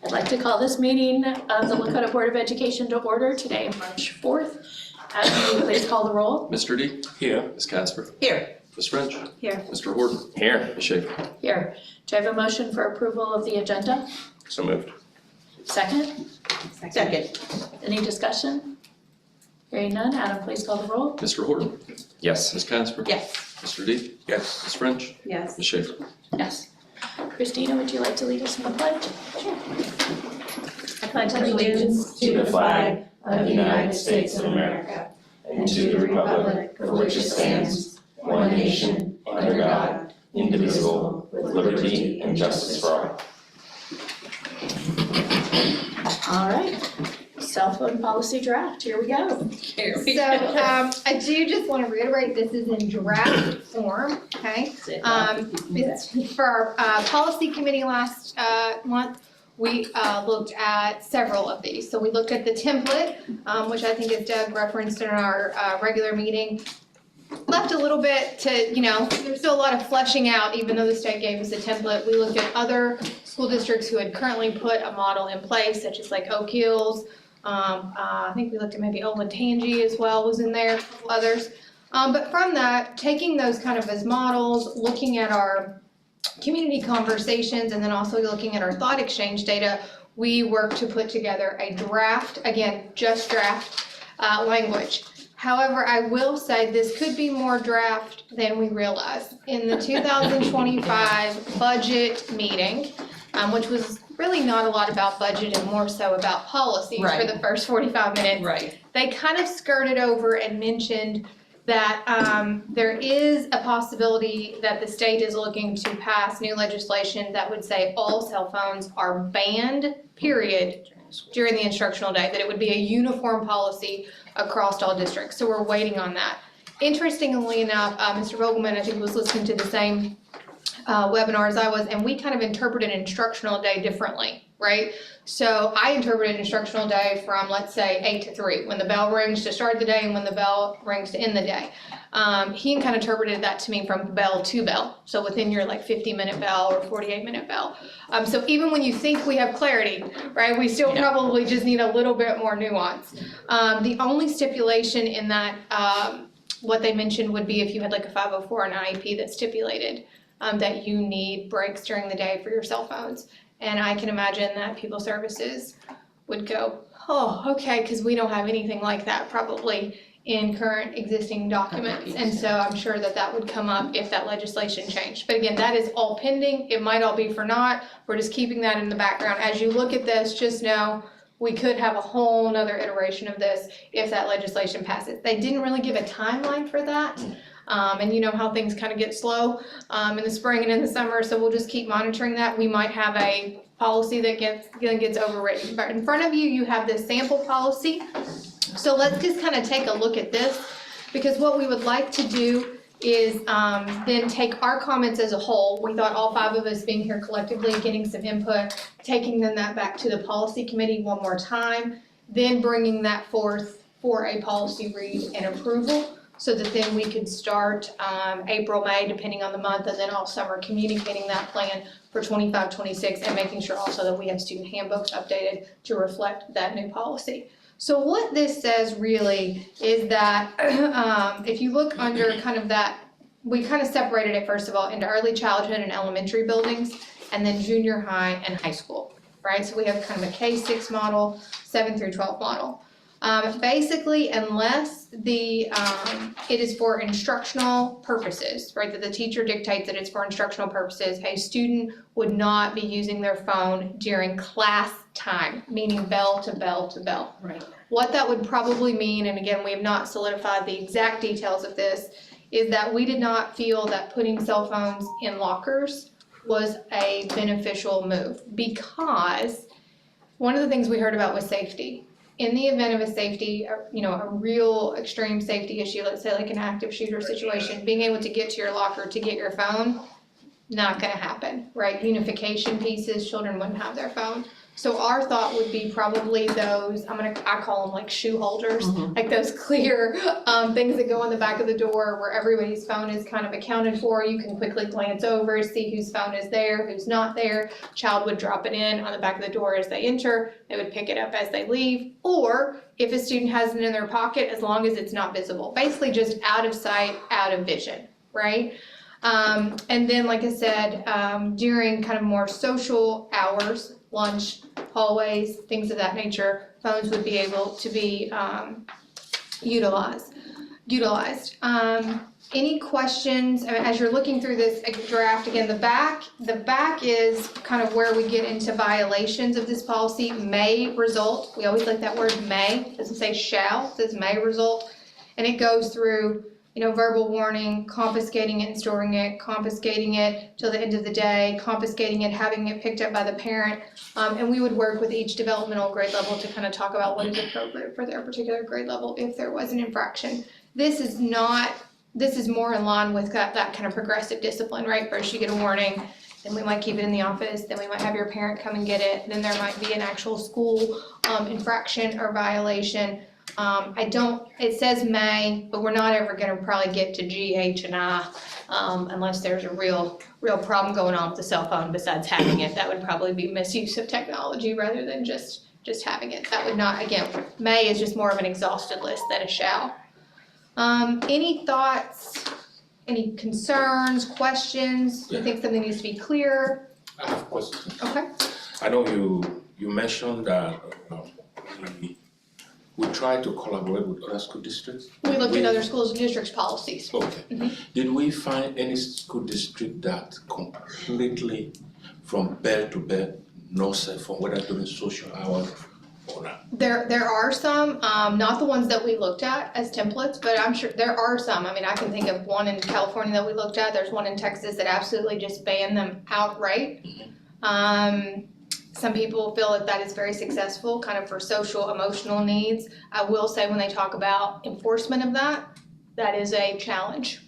I'd like to call this meeting of the Lakota Board of Education to order today, March 4th. Will you please call the roll? Mr. D. Here. Ms. Casper. Here. Ms. French. Here. Mr. Horton. Here. Ms. Schaefer. Here. Do I have a motion for approval of the agenda? So moved. Second? Second. Any discussion? Hearing none, Adam, please call the roll. Mr. Horton. Yes. Ms. Casper. Yes. Mr. D. Yes. Ms. French. Yes. Ms. Schaefer. Yes. Christina, would you like to lead us in the pledge? Sure. I pledge allegiance to the flag of the United States of America and to the republic for which it stands, one nation, under God, indivisible, with liberty and justice for all. All right. Cell phone policy draft, here we go. I do just want to reiterate, this is in draft form, okay? It's for our policy committee last month, we looked at several of these. So we looked at the template, which I think as Doug referenced in our regular meeting. Left a little bit to, there's still a lot of fleshing out, even though the state gave us a template. We looked at other school districts who had currently put a model in place, such as like Oak Hills. I think we looked at maybe Olentangy as well was in there, a couple others. But from that, taking those kind of as models, looking at our community conversations, and then also looking at our thought exchange data, we worked to put together a draft, again, just draft language. However, I will say this could be more draft than we realize. In the 2025 budget meeting, which was really not a lot about budget and more so about policies for the first 45 minutes. Right. They kind of skirted over and mentioned that there is a possibility that the state is looking to pass new legislation that would say all cell phones are banned, period, during the instructional day, that it would be a uniform policy across all districts. So we're waiting on that. Interestingly enough, Mr. Vogelman, I think, was listening to the same webinar as I was, and we kind of interpreted instructional day differently, right? So I interpreted instructional day from, let's say, 8 to 3, when the bell rings to start the day and when the bell rings to end the day. He kind of interpreted that to me from bell to bell, so within your like 50-minute bell or 48-minute bell. So even when you think we have clarity, right, we still probably just need a little bit more nuance. The only stipulation in that, what they mentioned would be if you had like a 504 and IEP that stipulated that you need breaks during the day for your cell phones. And I can imagine that people services would go, oh, okay, because we don't have anything like that probably in current existing documents. And so I'm sure that that would come up if that legislation changed. But again, that is all pending. It might all be for naught. We're just keeping that in the background. As you look at this, just know we could have a whole nother iteration of this if that legislation passes. They didn't really give a timeline for that. And you know how things kind of get slow in the spring and in the summer, so we'll just keep monitoring that. We might have a policy that gets overwritten. But in front of you, you have this sample policy. So let's just kind of take a look at this, because what we would like to do is then take our comments as a whole. We thought all 5 of us being here collectively, getting some input, taking that back to the policy committee one more time, then bringing that forth for a policy read and approval, so that then we could start April, May, depending on the month, and then all summer communicating that plan for 25-26, and making sure also that we have student handbooks updated to reflect that new policy. So what this says really is that if you look under kind of that, we kind of separated it first of all into early childhood and elementary buildings, and then junior high and high school, right? So we have kind of a K-6 model, 7 through 12 model. Basically, unless it is for instructional purposes, right, that the teacher dictates that it's for instructional purposes, a student would not be using their phone during class time, meaning bell to bell to bell. Right. What that would probably mean, and again, we have not solidified the exact details of this, is that we did not feel that putting cell phones in lockers was a beneficial move, because one of the things we heard about was safety. In the event of a safety, a real extreme safety issue, let's say like an active shooter situation, being able to get to your locker to get your phone, not gonna happen, right? Unification pieces, children wouldn't have their phone. So our thought would be probably those, I call them like shoe holders, like those clear things that go on the back of the door where everybody's phone is kind of accounted for. You can quickly glance over, see whose phone is there, who's not there. Child would drop it in on the back of the door as they enter. They would pick it up as they leave. Or if a student has it in their pocket, as long as it's not visible. Basically just out of sight, out of vision, right? And then, like I said, during kind of more social hours, lunch, hallways, things of that nature, phones would be able to be utilized. Any questions? I mean, as you're looking through this draft, again, the back is kind of where we get into violations of this policy. May result, we always like that word may, it doesn't say shall, it says may result, and it goes through, verbal warning, confiscating it and storing it, confiscating it till the end of the day, confiscating it, having it picked up by the parent, and we would work with each developmental grade level to kind of talk about what is appropriate for their particular grade level if there was an infraction. This is more in line with that kind of progressive discipline, right? First you get a warning, then we might keep it in the office, then we might have your parent come and get it, then there might be an actual school infraction or violation. It says may, but we're not ever gonna probably get to G, H, and I, unless there's a real problem going on with the cell phone besides having it. That would probably be misuse of technology rather than just having it. That would not, again, may is just more of an exhausted list than a shall. Any thoughts, any concerns, questions? Do you think something needs to be clear? I have questions. Okay. I know you mentioned that we try to collaborate with other school districts. We looked at other schools and districts' policies. Okay. Did we find any school district that completely, from bell to bell, no cell phone, whether during social hours or not? There are some, not the ones that we looked at as templates, but I'm sure there are some. I mean, I can think of one in California that we looked at. There's one in Texas that absolutely just banned them outright. Some people feel that is very successful, kind of for social, emotional needs. I will say when they talk about enforcement of that is a challenge.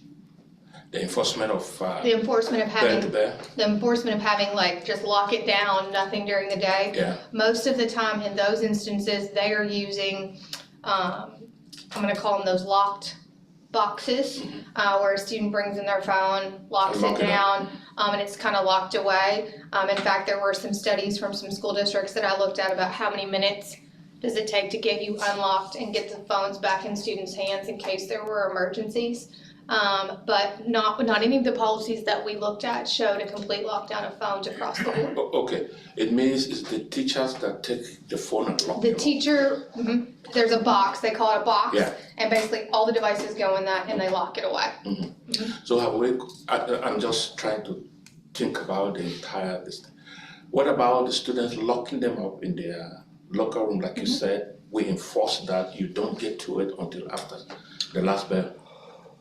The enforcement of The enforcement of bell to bell? the enforcement of having like just lock it down, nothing during the day. Yeah. Most of the time in those instances, they are using, I'm gonna call them those locked boxes, where a student brings in their phone, locks Lock it it down, and it's kind of locked away. In fact, there were some studies from some school districts that I looked at about how many minutes does it take to get you unlocked and get the phones back in students' hands in case there were emergencies. But not any of the policies that we looked at showed a complete lockdown of phones across the board. Okay, it means it's the teachers that take the phone and lock The them up. teacher, there's a box, they call it a box. Yeah. And basically all the devices go in that and they lock it away. So have we, I'm just trying to think about the entire list. What about the students locking them up in their locker room, like you said? We enforce that you don't get to it until after the last bell.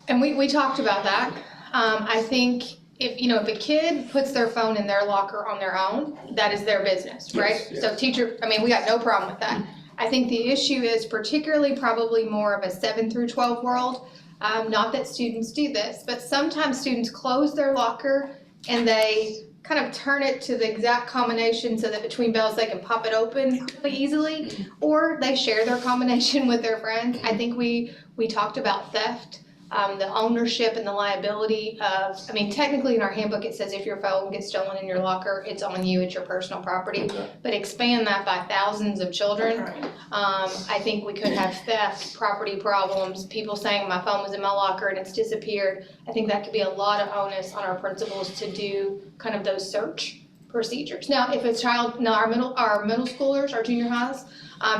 And we talked about that. I think if a kid puts their phone in their locker on their own, that is their business, right? Yes. So teacher, we got no problem with that. I think the issue is particularly probably more of a 7 through 12 world. Not that students do this, but sometimes students close their locker and they kind of turn it to the exact combination so that between bells they can pop it open really easily, or they share their combination with their friends. I think we talked about theft. The ownership and the liability of, technically in our handbook it says if your phone gets stolen in your locker, it's on you, it's your personal property. Okay. But expand that by thousands of children. I think we could have theft, property problems, people saying my phone was in my locker and it's disappeared. I think that could be a lot of onus on our principals to do kind of those search procedures. Now, if a child, our middle schoolers, our junior highs,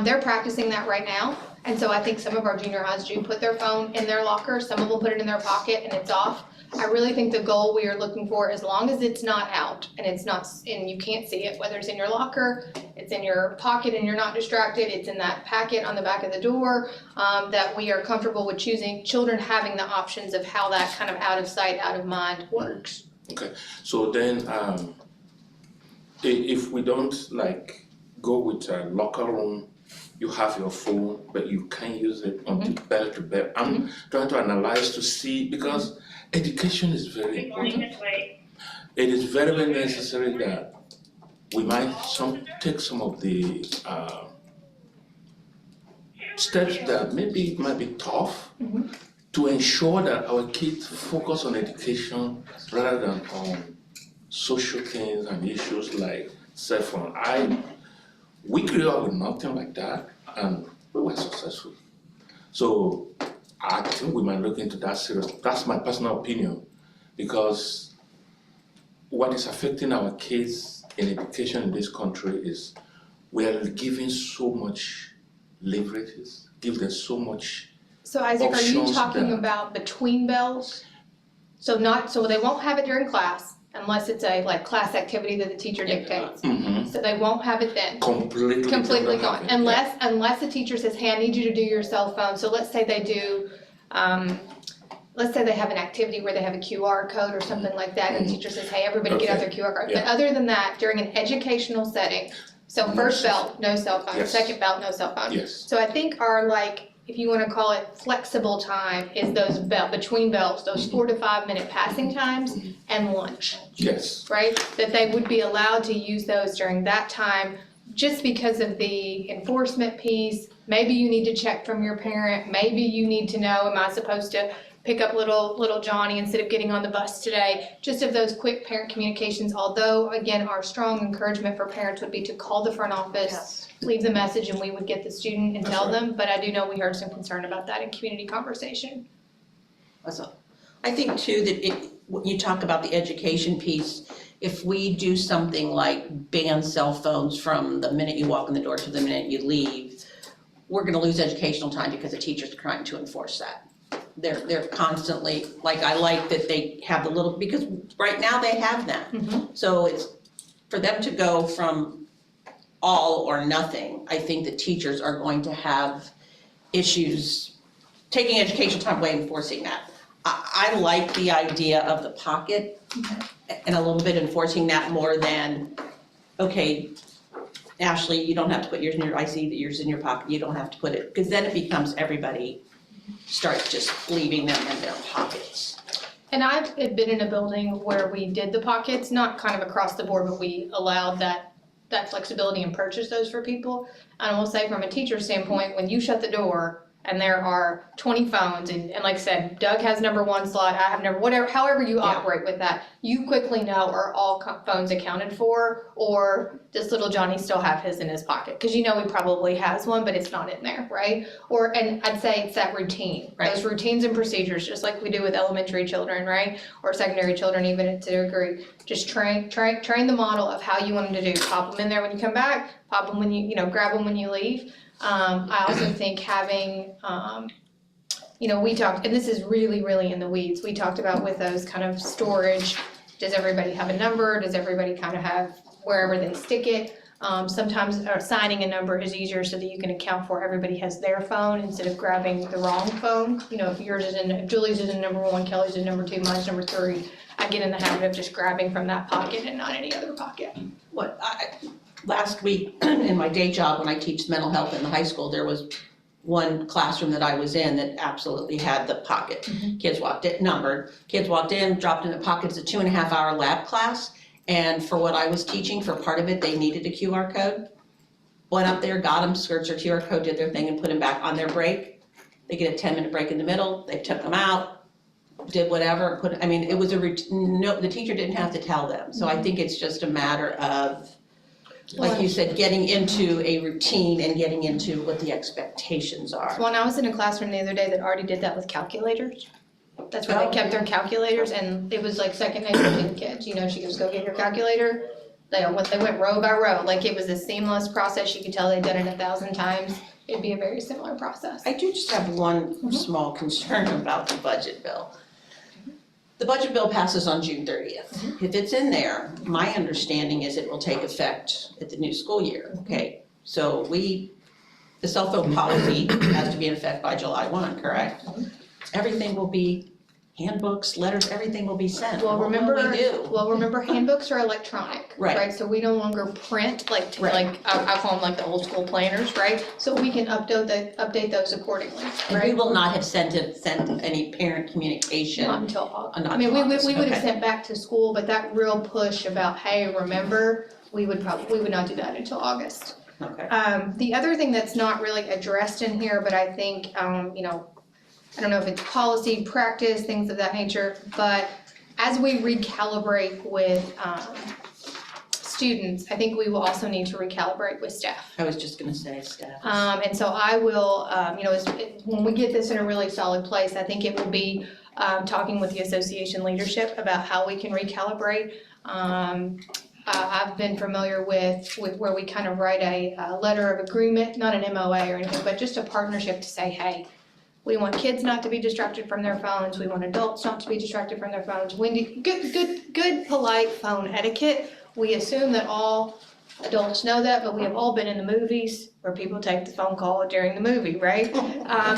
they're practicing that right now. And so I think some of our junior highs do put their phone in their locker, some of them put it in their pocket and it's off. I really think the goal we are looking for, as long as it's not out and it's not, and you can't see it, whether it's in your locker, it's in your pocket and you're not distracted, it's in that packet on the back of the door, that we are comfortable with choosing, children having the options of how that kind of out of sight, out of mind works. Okay, so then if we don't go with a locker room, you have your phone, but you can't use it until bell to bell. I'm trying to analyze to see, because education is very important. It is very, very necessary that we might take some of the steps that maybe might be tough to ensure that our kids focus on education rather than on social things and issues like cell phone. We grew up with nothing like that, and we were successful. So I think we might look into that seriously. That's my personal opinion, because what is affecting our kids in education in this country is we are giving so much leverages, give them so much. So Isaac, are you Options talking that- about between bells? So they won't have it during class unless it's a like class activity that the teacher dictates. So they won't have it then. Completely Completely don't gone, have it. unless the teacher says, hey, I need you to do your cell phone. So let's say they do, let's say they have an activity where they have a QR code or something like that, and the teacher says, hey, everybody get out their QR code. But Yeah. other than that, during an educational setting, so first bell, no cell phone, Yes. second bell, no cell phone. Yes. So I think our like, if you wanna call it flexible time, is those between bells, those 4 to 5 minute passing times and lunch, Yes. right? That they would be allowed to use those during that time, just because of the enforcement piece. Maybe you need to check from your parent, maybe you need to know, am I supposed to pick up little Johnny instead of getting on the bus today? Just of those quick parent communications, although again, our strong encouragement for parents would be to call the front office, leave the message, and we would get the student and That's tell right. them, but I do know we heard some concern about that in community conversation. So, I think too that when you talk about the education piece, if we do something like ban cell phones from the minute you walk in the door to the minute you leave, we're gonna lose educational time because the teacher's trying to enforce that. They're constantly, like, I like that they have the little, because right now they have that. So it's, for them to go from all or nothing, I think the teachers are going to have issues taking educational time away and enforcing that. I like the idea of the pocket and a little bit enforcing that more than, okay, Ashley, you don't have to put yours in your, I see that yours in your pocket, you don't have to put it, because then it becomes everybody starts just leaving them in their pockets. And I've been in a building where we did the pockets, not kind of across the board, but we allowed that flexibility and purchase those for people. And I will say from a teacher standpoint, when you shut the door and there are 20 phones and like I said, Doug has number 1 slot, I have number, whatever, however you operate with that, you quickly know are all phones accounted for, or does little Johnny still have his in his pocket? Because you know he probably has one, but it's not in there, right? And I'd say it's that routine, Right. those routines and procedures, just like we do with elementary children, right? Or secondary children even to a degree. Just train the model of how you want them to do. Pop them in there when you come back, pop them when you grab them when you leave. I also think having, we talked, and this is really, really in the weeds, we talked about with those kind of storage, does everybody have a number? Does everybody kind of have wherever they stick it? Sometimes assigning a number is easier so that you can account for everybody has their phone instead of grabbing the wrong phone. If yours is if Julie's is in number 1, Kelly's is number 2, mine's number 3, I get in the habit of just grabbing from that pocket and not any other pocket. Last week, in my day job, when I teach mental health in the high school, there was one classroom that I was in that absolutely had the pocket. Kids walked in, numbered, kids walked in, dropped in the pocket. It's a 2.5-hour lab class. And for what I was teaching, for part of it, they needed a QR code. Went up there, got them, searched their QR code, did their thing, and put them back on their break. They get a 10-minute break in the middle, they took them out, did whatever, it was a routine, no, the teacher didn't have to tell them. So I think it's just a matter of, like you said, getting into a routine and getting into what the expectations are. Well, I was in a classroom the other day that already did that with calculators. That's where they kept their calculators, and it was like second nature to the kids. She goes, go get your calculator. They went row by row, like it was a seamless process. You could tell they'd done it 1,000 times. It'd be a very similar process. I do just have one small concern about the budget bill. The budget bill passes on June 30th. If it's in there, my understanding is it will take effect at the new school year, okay? So the cell phone policy has to be in effect by July 1, correct? Everything will be, handbooks, letters, everything will be sent. Well, What will remember, we do? handbooks are electronic, Right. right? So we no longer print Right. I call them like the old school planners, right? So we can update those accordingly, And we right? will not have sent any parent communication. Not until August. Not I mean, we until August, would have okay. sent back to school, but that real push about, hey, remember, we would not do that until August. Okay. The other thing that's not really addressed in here, but I think, you know, I don't know if it's policy, practice, things of that nature, but as we recalibrate with, students, I think we will also need to recalibrate with staff. I was just gonna say staff. And so I will, you know, when we get this in a really solid place, I think it will be talking with the association leadership about how we can recalibrate. I've been familiar with where we kind of write a letter of agreement, not an MOA or anything, but just a partnership to say, hey, we want kids not to be distracted from their phones. We want adults not to be distracted from their phones. Good, polite phone etiquette. We assume that all adults know that, but we have all been in the movies where people take the phone call during the movie, right?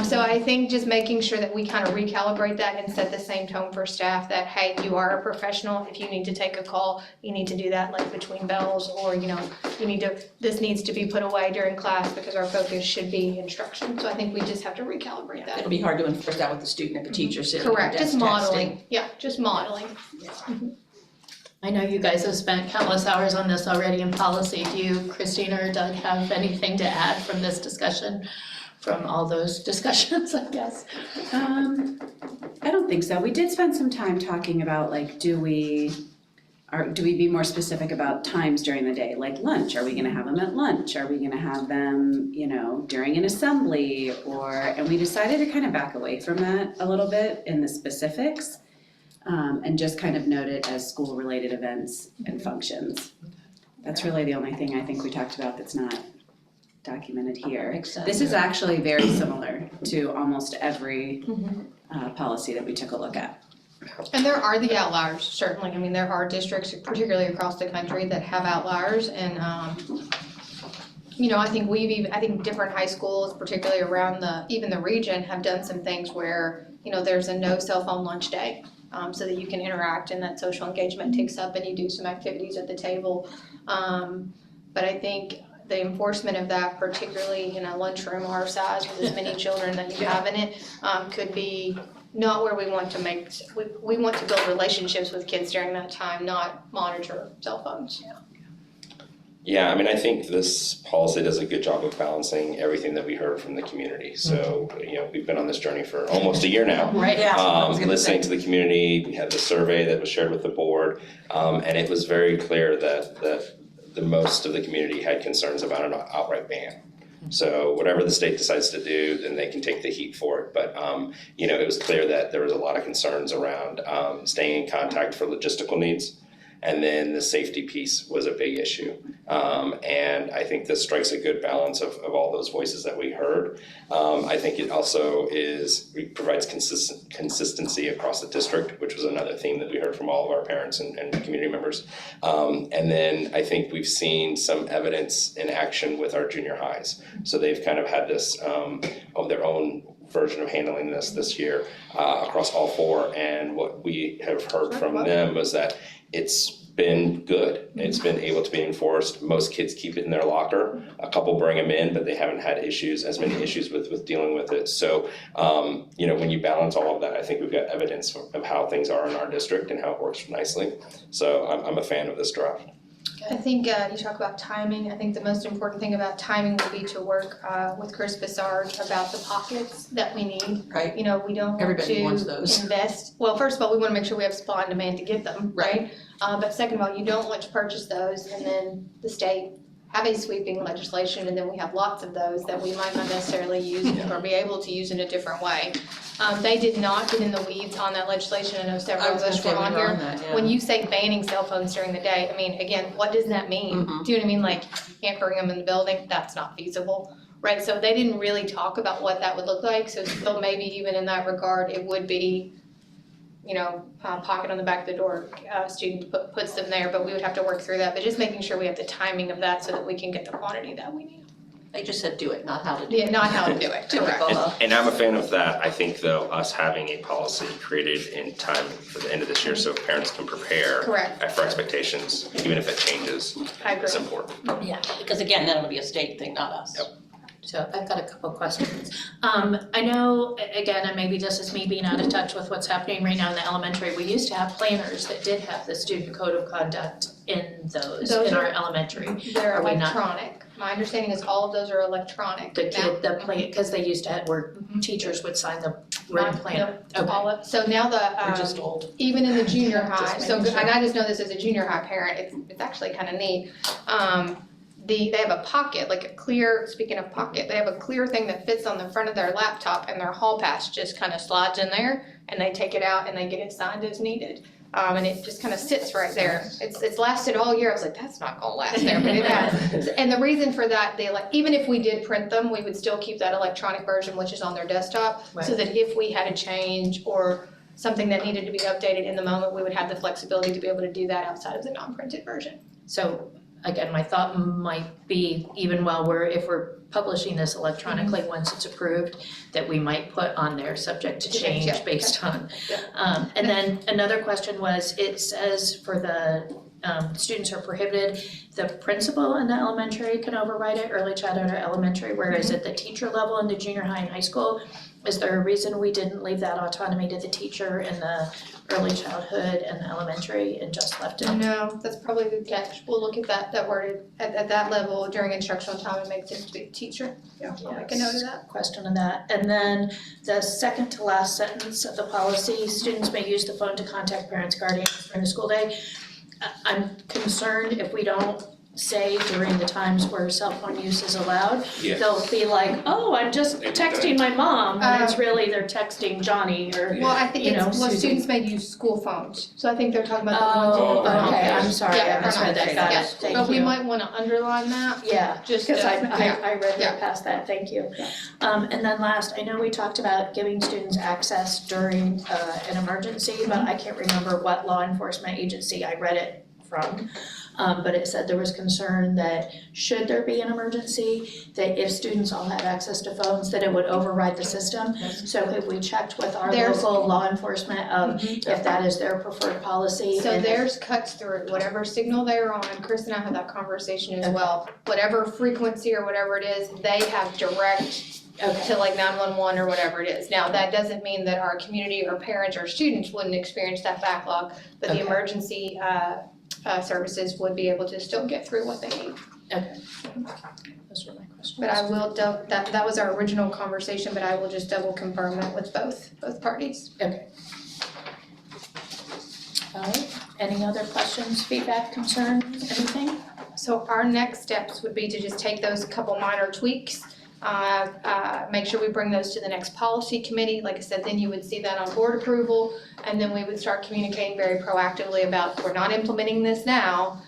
So I think just making sure that we kind of recalibrate that and set the same tone for staff that, hey, you are a professional. If you need to take a call, you need to do that like between bells, or, you know, this needs to be put away during class because our focus should be instruction. So I think we just have to recalibrate that. It'll be hard to enforce that with the student if the teacher sitting at Correct, their just desk texting. modeling, yeah, just modeling. I know you guys have spent countless hours on this already in policy. Do you, Christina or Doug, have anything to add from this discussion, from all those discussions, I guess? I don't think so. We did spend some time talking about, like, do we be more specific about times during the day, like lunch? Are we gonna have them at lunch? Are we gonna have them, you know, during an assembly? And we decided to kind of back away from that a little bit in the specifics, and just kind of note it as school-related events and functions. That's really the only thing I think we talked about that's not documented here. Makes sense. This is actually very similar to almost every policy that we took a look at. And there are the outliers, certainly. I mean, there are districts, particularly across the country, that have outliers. And, you know, I think I think different high schools, particularly around even the region, have done some things where, you know, there's a no cell phone lunch day. So that you can interact and that social engagement takes up and you do some activities at the table. But I think the enforcement of that, particularly in a lunchroom our size with as many children that you have in it, could be not where we want to make, we want to build relationships with kids during that time, not monitor cell phones. Yeah, I mean, I think this policy does a good job of balancing everything that we heard from the community. So, you know, we've been on this journey for almost a year now. Right, yeah. I was gonna Listening say. to the community, we had the survey that was shared with the board, and it was very clear that the most of the community had concerns about an outright ban. So whatever the state decides to do, then they can take the heat for it. But, you know, it was clear that there was a lot of concerns around staying in contact for logistical needs. And then the safety piece was a big issue. And I think this strikes a good balance of all those voices that we heard. I think it also provides consistency across the district, which was another theme that we heard from all of our parents and community members. And then I think we've seen some evidence in action with our junior highs. So they've kind of had this of their own version of handling this year across all four. And what we have heard from them was that it's been good. It's been able to be enforced. Most kids keep it in their locker. A couple bring them in, but they haven't had as many issues with dealing with it. So, you know, when you balance all of that, I think we've got evidence of how things are in our district and how it works nicely. So I'm a fan of this draft. I think you talk about timing. I think the most important thing about timing would be to work with Chris Bissard about the pockets that we need. Right. You know, we don't want Everybody wants to those. invest. Well, first of all, we want to make sure we have supply and demand to get them, right? But second of all, you don't want to purchase those and then the state have a sweeping legislation and then we have lots of those that we might not necessarily use or be able to use in a different way. They did not get in the weeds on that legislation. I know several of us were on here. When you say banning cell phones during the day, I mean, again, what does that mean? Do you know what I mean? Like, you can't bring them in the building, that's not feasible, right? So they didn't really talk about what that would look like. So maybe even in that regard, it would be, you know, pocket on the back of the door, student puts them there, but we would have to work through that. But just making sure we have the timing of that so that we can get the quantity that we need. They just said do it, not how to do it. Yeah, not how to do it, correct. And I'm a fan of that. I think though, us having a policy created in time for the end of this year so parents can prepare Correct. for expectations, even if it changes, I agree. it's important. Yeah. Because again, that'll be a state thing, not us. Yep. So I've got a couple questions. I know, again, and maybe this is me being out of touch with what's happening right now in the elementary, we used to have planners that did have the student code of conduct in those in our elementary. They're Are we not- electronic. My understanding is all of those are electronic. The now. kid, the plan, because they used to have, where teachers would sign the written planner. Okay, All of, so now we're just the, old. even in the junior Just high, so, making sure. and I just know this as a junior high parent, it's actually kind of neat. They have a pocket, like a clear, speaking of pocket, they have a clear thing that fits on the front of their laptop and their hall pass just kind of slides in there and they take it out and they get it signed as needed. And it just kind of sits right there. It's lasted all year. I was like, that's not gonna last there, but it has. And the reason for that, even if we did print them, we would still keep that electronic version, which is on their desktop. So that if we had a change or something that needed to be updated in the moment, we would have the flexibility to be able to do that outside of the non-printed version. So again, my thought might be, even while if we're publishing this electronically, once it's approved, that we might put on there subject to change Yeah. based on. Yeah. And then another question was, it says for the students are prohibited, the principal in the elementary can override it, early childhood or elementary, whereas at the teacher level in the junior high and high school, is there a reason we didn't leave that autonomy to the teacher in the early childhood and the elementary and just left it? No, that's probably a good catch. We'll look at that worded at that level during instructional time and make them to be a teacher. Yeah, I'll make a note of that. Question on that. And then the second to last sentence of the policy, students may use the phone to contact parents, guardians during the school day. I'm concerned if we don't say during the times where cell phone use is allowed, Yeah. they'll be like, oh, I'm just texting my mom, and it's really they're texting Johnny or, Well, I think you know, well, Susie. students may use school phones, so I think they're talking about the ones in Oh, the front okay, office. I'm sorry, Yeah, I misread that, got yeah. it, thank you. But we might wanna underline that, Yeah, just because I yeah. read yeah. right past that, thank you. Yeah. And then last, I know we talked about giving students access during an emergency, but I can't remember what law enforcement agency I read it from. But it said there was concern that should there be an emergency, that if students all had access to phones, that it would override the system. So have we checked with our There's- local law enforcement of if that is their preferred policy? So and- theirs cuts through whatever signal they're on, Chris and I had that conversation as Okay. well. Whatever frequency or whatever it is, they have direct Okay, to like 911 or whatever it is. Now, that doesn't mean that our community or parents or students wouldn't experience that backlog, but the Okay. emergency services would be able to still get through what they need. okay. Those were my questions. But I will, that was our original conversation, but I will just double confirm that with both parties. All right, any other questions, feedback, concerns, anything? So our next steps would be to just take those couple minor tweaks, make sure we bring those to the next policy committee. Like I said, then you would see that on board approval, and then we would start communicating very proactively about, we're not implementing this now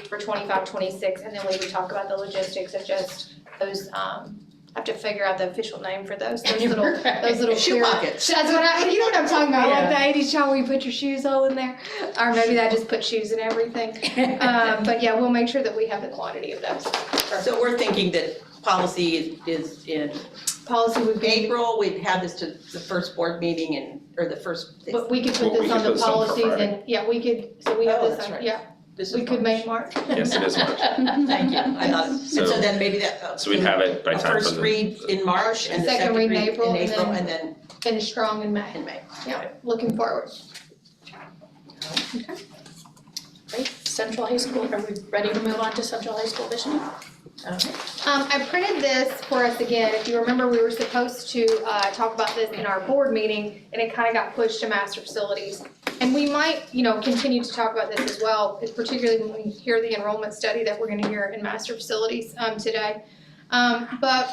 for 25, 26, and then we would talk about the logistics of just those, I have to figure out the official name for those little Shoe clear. pockets. That's what you know what I'm talking about, Yeah. like the 80s child where you put your shoes all in there, or maybe that just put shoes in everything. But yeah, we'll make sure that we have the quantity of those. So we're thinking that policy is in Policy would be, April, we'd have this to the first board meeting or the first. but we could put Well, we this on could the put some for policies Friday. and, yeah, we could, so we have Oh, this that's on, right. yeah, This is we could make March. Yes, it is March. Thank you, I thought, and so So- then maybe that. So we'd have it by A time first for the. read in March and the Second read in April, and and then Finish strong in May, in May. yeah, looking forward. Great, Central High School, are we ready to move on to Central High School visioning? Okay. I printed this for us again. If you remember, we were supposed to talk about this in our board meeting, and it kind of got pushed to master facilities. And we might, continue to talk about this as well, particularly when we hear the enrollment study that we're going to hear in master facilities today. But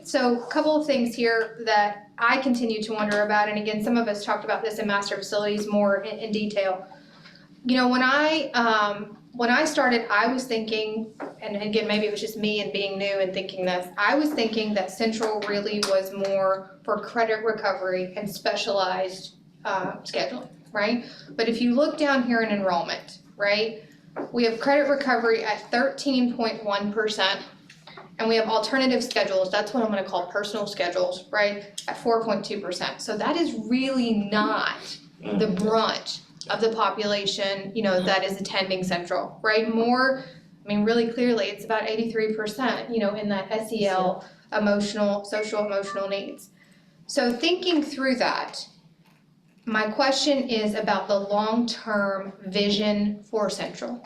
so a couple of things here that I continue to wonder about, and again, some of us talked about this in master facilities more in detail. When I started, I was thinking, and again, maybe it was just me and being new and thinking this, I was thinking that Central really was more for credit recovery and specialized scheduling, right? But if you look down here in enrollment, right, we have credit recovery at 13.1%, and we have alternative schedules, that's what I'm gonna call personal schedules, right, at 4.2%. So that is really not the brunt of the population, that is attending Central, right? More I mean, really clearly, it's about 83%, in that SEL, social emotional needs. So thinking through that, my question is about the long-term vision for Central.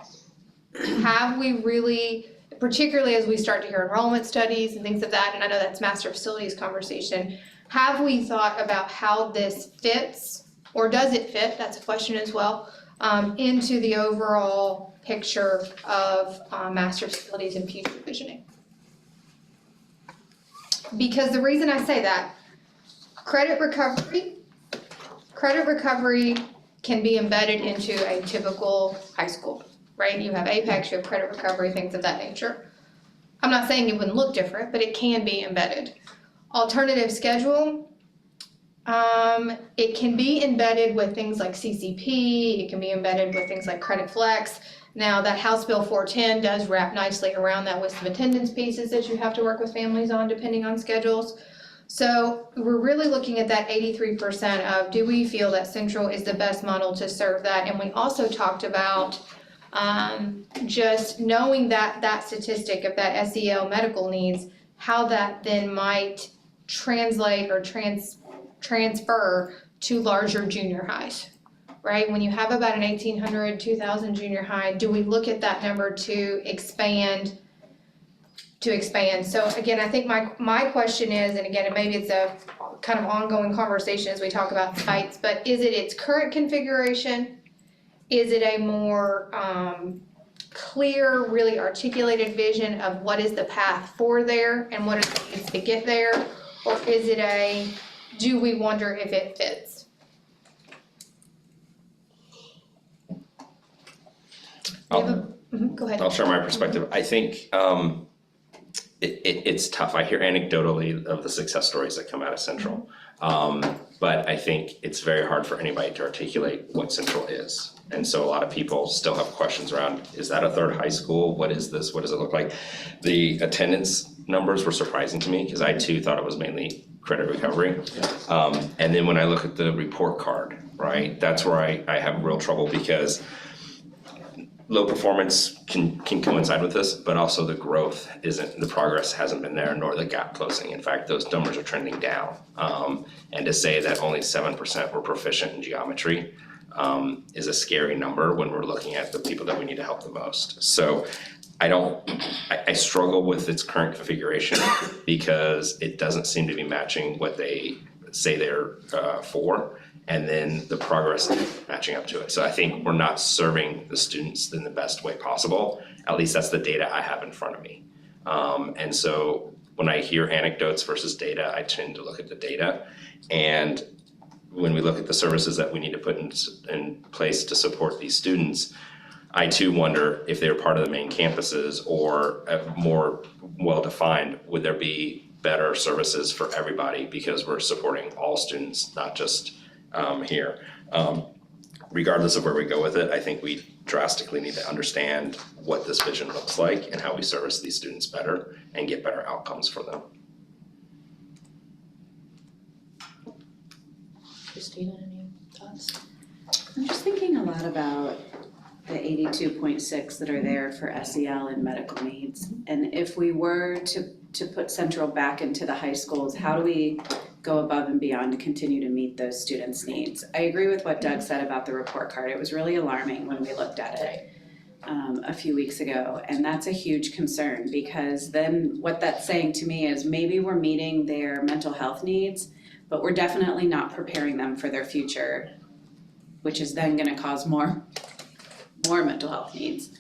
Have we really, particularly as we start to hear enrollment studies and things of that, and I know that's master facilities conversation, have we thought about how this fits, or does it fit, that's a question as well, into the overall picture of master facilities and future visioning? Because the reason I say that, credit recovery can be embedded into a typical high school, right? You have Apex, you have credit recovery, things of that nature. I'm not saying it wouldn't look different, but it can be embedded. Alternative schedule, it can be embedded with things like CCP, it can be embedded with things like Credit Flex. Now, that House Bill 410 does wrap nicely around that with some attendance pieces that you have to work with families on depending on schedules. So we're really looking at that 83% of, do we feel that Central is the best model to serve that? And we also talked about just knowing that statistic of that SEL medical needs, how that then might translate or transfer to larger junior highs, right? When you have about an 1,800, 2,000 junior high, do we look at that number to expand? So again, I think my question is, and again, maybe it's a kind of ongoing conversation as we talk about sites, but is it its current configuration? Is it a more clear, really articulated vision of what is the path for there and what it needs to get there? Or is it do we wonder if it fits? Go ahead. I'll share my perspective. I think it's tough. I hear anecdotally of the success stories that come out of Central. But I think it's very hard for anybody to articulate what Central is. And so a lot of people still have questions around, is that a third high school? What is this? What does it look like? The attendance numbers were surprising to me because I too thought it was mainly credit recovery. And then when I look at the report card, right, that's where I have real trouble because low performance can coincide with this, but also the growth the progress hasn't been there, nor the gap closing. In fact, those numbers are trending down. And to say that only 7% were proficient in geometry is a scary number when we're looking at the people that we need to help the most. So I struggle with its current configuration because it doesn't seem to be matching what they say they're for. And then the progress matching up to it. So I think we're not serving the students in the best way possible. At least that's the data I have in front of me. And so when I hear anecdotes versus data, I tend to look at the data. And when we look at the services that we need to put in place to support these students, I too wonder if they're part of the main campuses or more well-defined, would there be better services for everybody because we're supporting all students, not just here. Regardless of where we go with it, I think we drastically need to understand what this vision looks like and how we service these students better and get better outcomes for them. Christina, any thoughts? I'm just thinking a lot about the 82.6 that are there for SEL and medical needs. And if we were to put Central back into the high schools, how do we go above and beyond to continue to meet those students' needs? I agree with what Doug said about the report card. It was really alarming when we looked at it a few weeks ago. And that's a huge concern because then what that's saying to me is maybe we're meeting their mental health needs, but we're definitely not preparing them for their future, which is then gonna cause more mental health needs.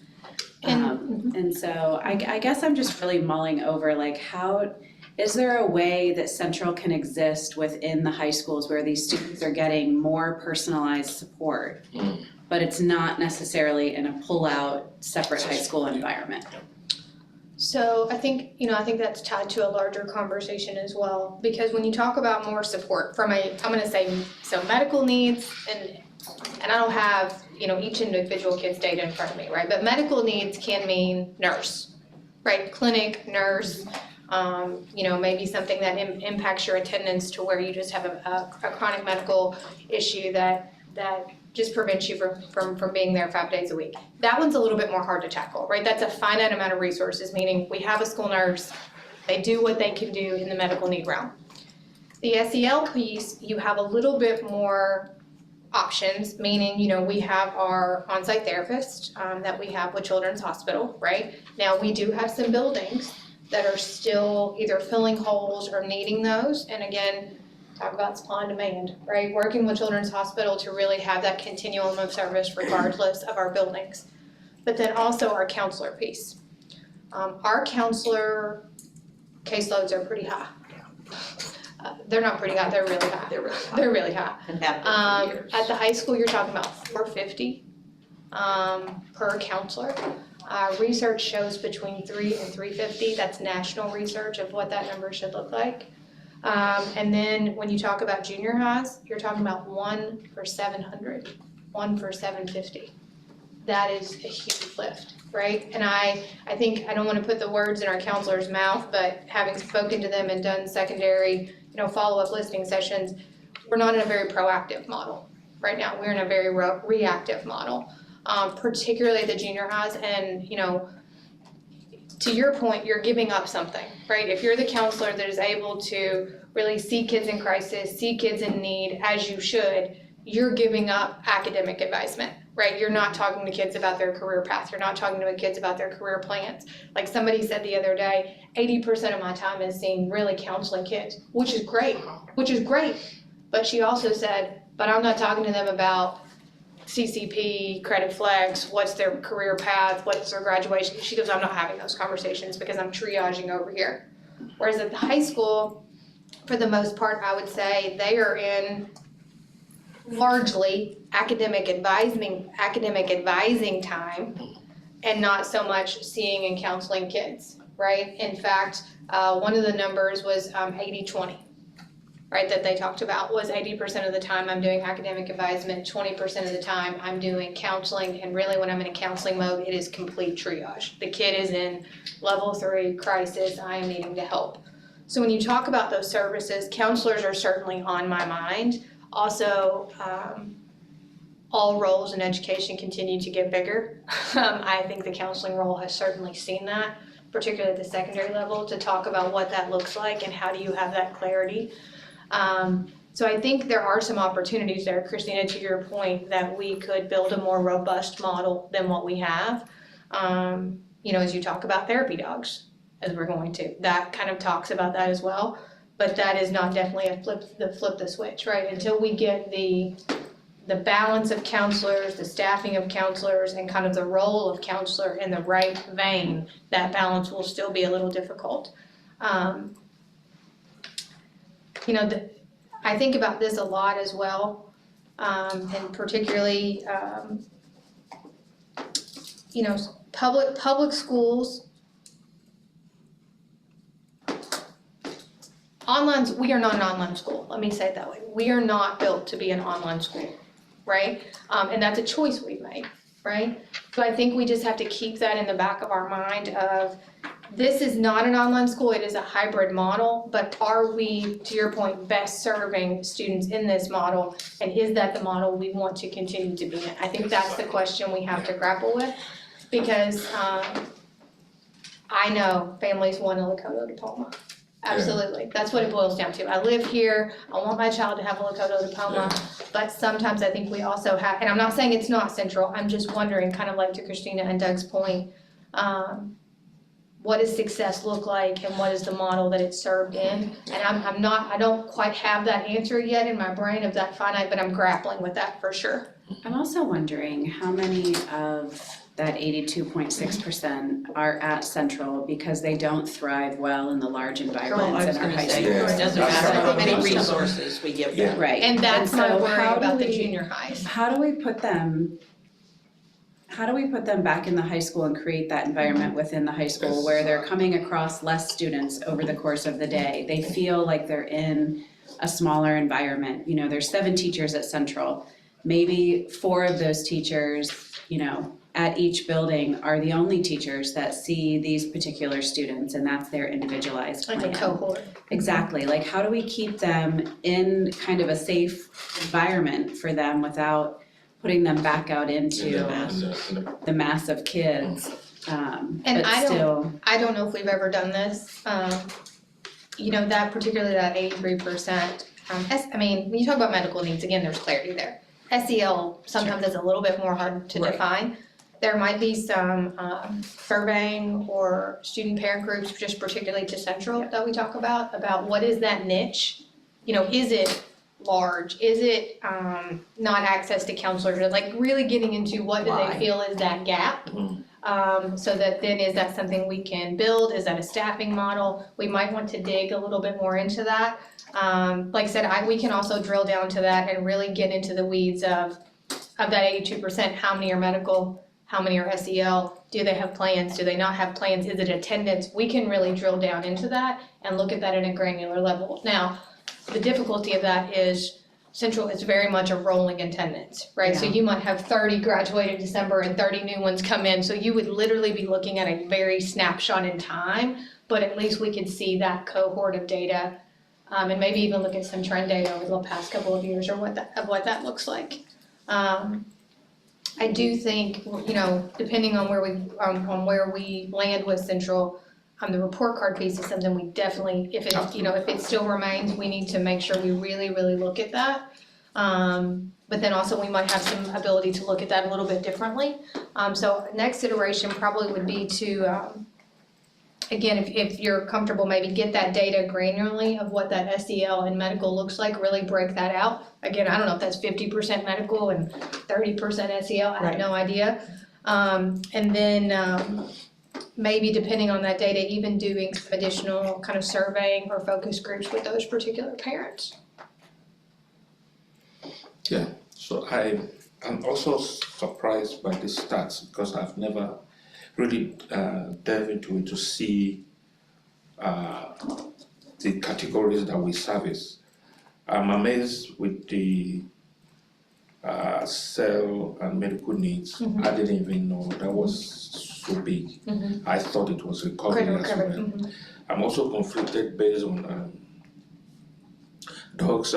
And so I guess I'm just really mulling over how, is there a way that Central can exist within the high schools where these students are getting more personalized support, but it's not necessarily in a pull-out separate high school environment? So I think that's tied to a larger conversation as well, because when you talk about more support from I'm gonna say, so medical needs, and I don't have, each individual kid's data in front of me, right? But medical needs can mean nurse, right? Clinic, nurse, maybe something that impacts your attendance to where you just have a chronic medical issue that just prevents you from being there 5 days a week. That one's a little bit more hard to tackle, right? That's a finite amount of resources, meaning we have a school nurse, they do what they can do in the medical need realm. The SEL piece, you have a little bit more options, meaning, we have our on-site therapist that we have with Children's Hospital, right? Now, we do have some buildings that are still either filling holes or needing those, and again, talk about supply and demand, right? Working with Children's Hospital to really have that continuum of service regardless of our buildings. But then also our counselor piece. Our counselor caseloads are pretty high. They're not pretty high, they're really high. They're really high. They're really high. And have been for years. At the high school, you're talking about $450 per counselor. Research shows between $300 and $350. That's national research of what that number should look like. And then when you talk about junior highs, you're talking about 1 for 700, 1 for 750. That is a huge lift, right? And I think, I don't want to put the words in our counselor's mouth, but having spoken to them and done secondary, follow-up listening sessions, we're not in a very proactive model right now. We're in a very reactive model, particularly at the junior highs. And, to your point, you're giving up something, right? If you're the counselor that is able to really see kids in crisis, see kids in need, as you should, you're giving up academic advisement, right? You're not talking to kids about their career path. You're not talking to kids about their career plans. Like somebody said the other day, 80% of my time is seeing really counseling kids, which is great. But she also said, but I'm not talking to them about CCP, credit flags, what's their career path, what's their graduation. She goes, I'm not having those conversations because I'm triaging over here. Whereas at the high school, for the most part, I would say they are in largely academic advising time and not so much seeing and counseling kids, right? In fact, one of the numbers was 80-20. Right, that they talked about was 80% of the time I'm doing academic advisement, 20% of the time I'm doing counseling, and really when I'm in a counseling mode, it is complete triage. The kid is in level 3 crisis, I am needing to help. So when you talk about those services, counselors are certainly on my mind. Also, all roles in education continue to get bigger. I think the counseling role has certainly seen that, particularly at the secondary level, to talk about what that looks like and how do you have that clarity. So I think there are some opportunities there, Christina, to your point, that we could build a more robust model than what we have. As you talk about therapy dogs, as we're going to, that kind of talks about that as well. But that is not definitely flip the switch, right? Until we get the balance of counselors, the staffing of counselors, and kind of the role of counselor in the right vein, that balance will still be a little difficult. I think about this a lot as well, and particularly, public schools. We are not an online school, let me say it that way. We are not built to be an online school, right? And that's a choice we've made, right? So I think we just have to keep that in the back of our mind of, this is not an online school, it is a hybrid model, but are we, to your point, best serving students in this model? And is that the model we want to continue to be in? I think that's the question we have to grapple with, because I know families want a Lakota diploma. Absolutely, that's what it boils down to. I live here, I want my child to have a Lakota diploma, but sometimes I think we also have, and I'm not saying it's not central, I'm just wondering, kind of like to Christina and Doug's point, what does success look like and what is the model that it's served in? And I don't quite have that answer yet in my brain of that finite, but I'm grappling with that for sure. I'm also wondering how many of that 82.6% are at Central because they don't thrive well in the large environments in our high schools. It doesn't matter how many resources we give them. Right. And that's my so worry how do about the we- junior highs. How do we put them back in the high school and create that environment within the high school where they're coming across less students over the course of the day? They feel like they're in a smaller environment. There's 7 teachers at Central. Maybe 4 of those teachers, at each building are the only teachers that see these particular students, and that's their individualized plan. Like a cohort. Exactly, like how do we keep them in kind of a safe environment for them without putting them back out into In the- the mass of kids, And but I don't- still, I don't know if we've ever done this, you know, that particularly that 83%. I mean, when you talk about medical needs, again, there's clarity there. SEL sometimes is a little bit more hard to Right. define. There might be some surveying or student parent groups, just particularly to Central that we talk about what is that niche? You know, is it large? Is it not access to counselors? Or like really getting into what do Why? they feel is that gap? So that then is that something we can build? Is that a staffing model? We might want to dig a little bit more into that. Like I said, we can also drill down to that and really get into the weeds of that 82%, how many are medical, how many are SEL, do they have plans, do they not have plans, is it attendance? We can really drill down into that and look at that at a granular level. Now, the difficulty of that is Central is very much a rolling attendance, right? So Yeah. you might have 30 graduate in December and 30 new ones come in, so you would literally be looking at a very snapshot in time, but at least we could see that cohort of data, and maybe even look at some trend data over the past couple of years or what that looks like. I do think, you know, depending on where we land with Central, the report card piece is something we definitely, if it still remains, we need to make sure we really, really look at that. But then also we might have some ability to look at that a little bit differently. So next iteration probably would be to, again, if you're comfortable, maybe get that data granularly of what that SEL and medical looks like, really break that out. Again, I don't know if that's 50% medical and 30% SEL, I have Right. no idea. And then maybe depending on that data, even doing some additional kind of surveying or focus groups with those particular parents. Yeah, so I'm also surprised by the stats because I've never really delved into it to see the categories that we service. I'm amazed with the cell and medical needs. I didn't even know that was so big. I thought it was recovery as well. I'm also conflicted based on Doug's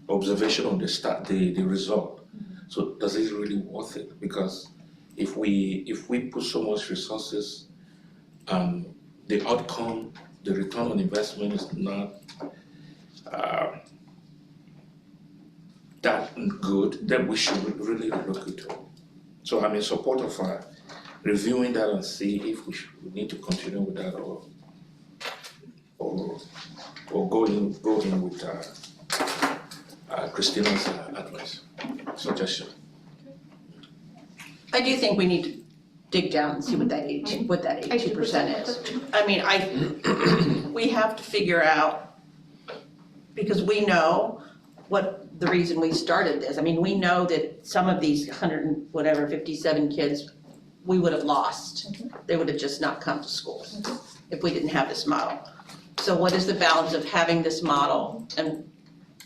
observation on the result. So does it really worth it? Because if we put so much resources, the outcome, the return on investment is not that good, then we should really look into it. So I'm in support of reviewing that and see if we need to continue with that or go in with Christina's advice, suggestion. I do think we need to dig down and see what that 82% is. I mean, we have to figure out, because we know what the reason we started this. I mean, we know that some of these 57 kids, we would have lost. They would have just not come to school if we didn't have this model. So what is the balance of having this model and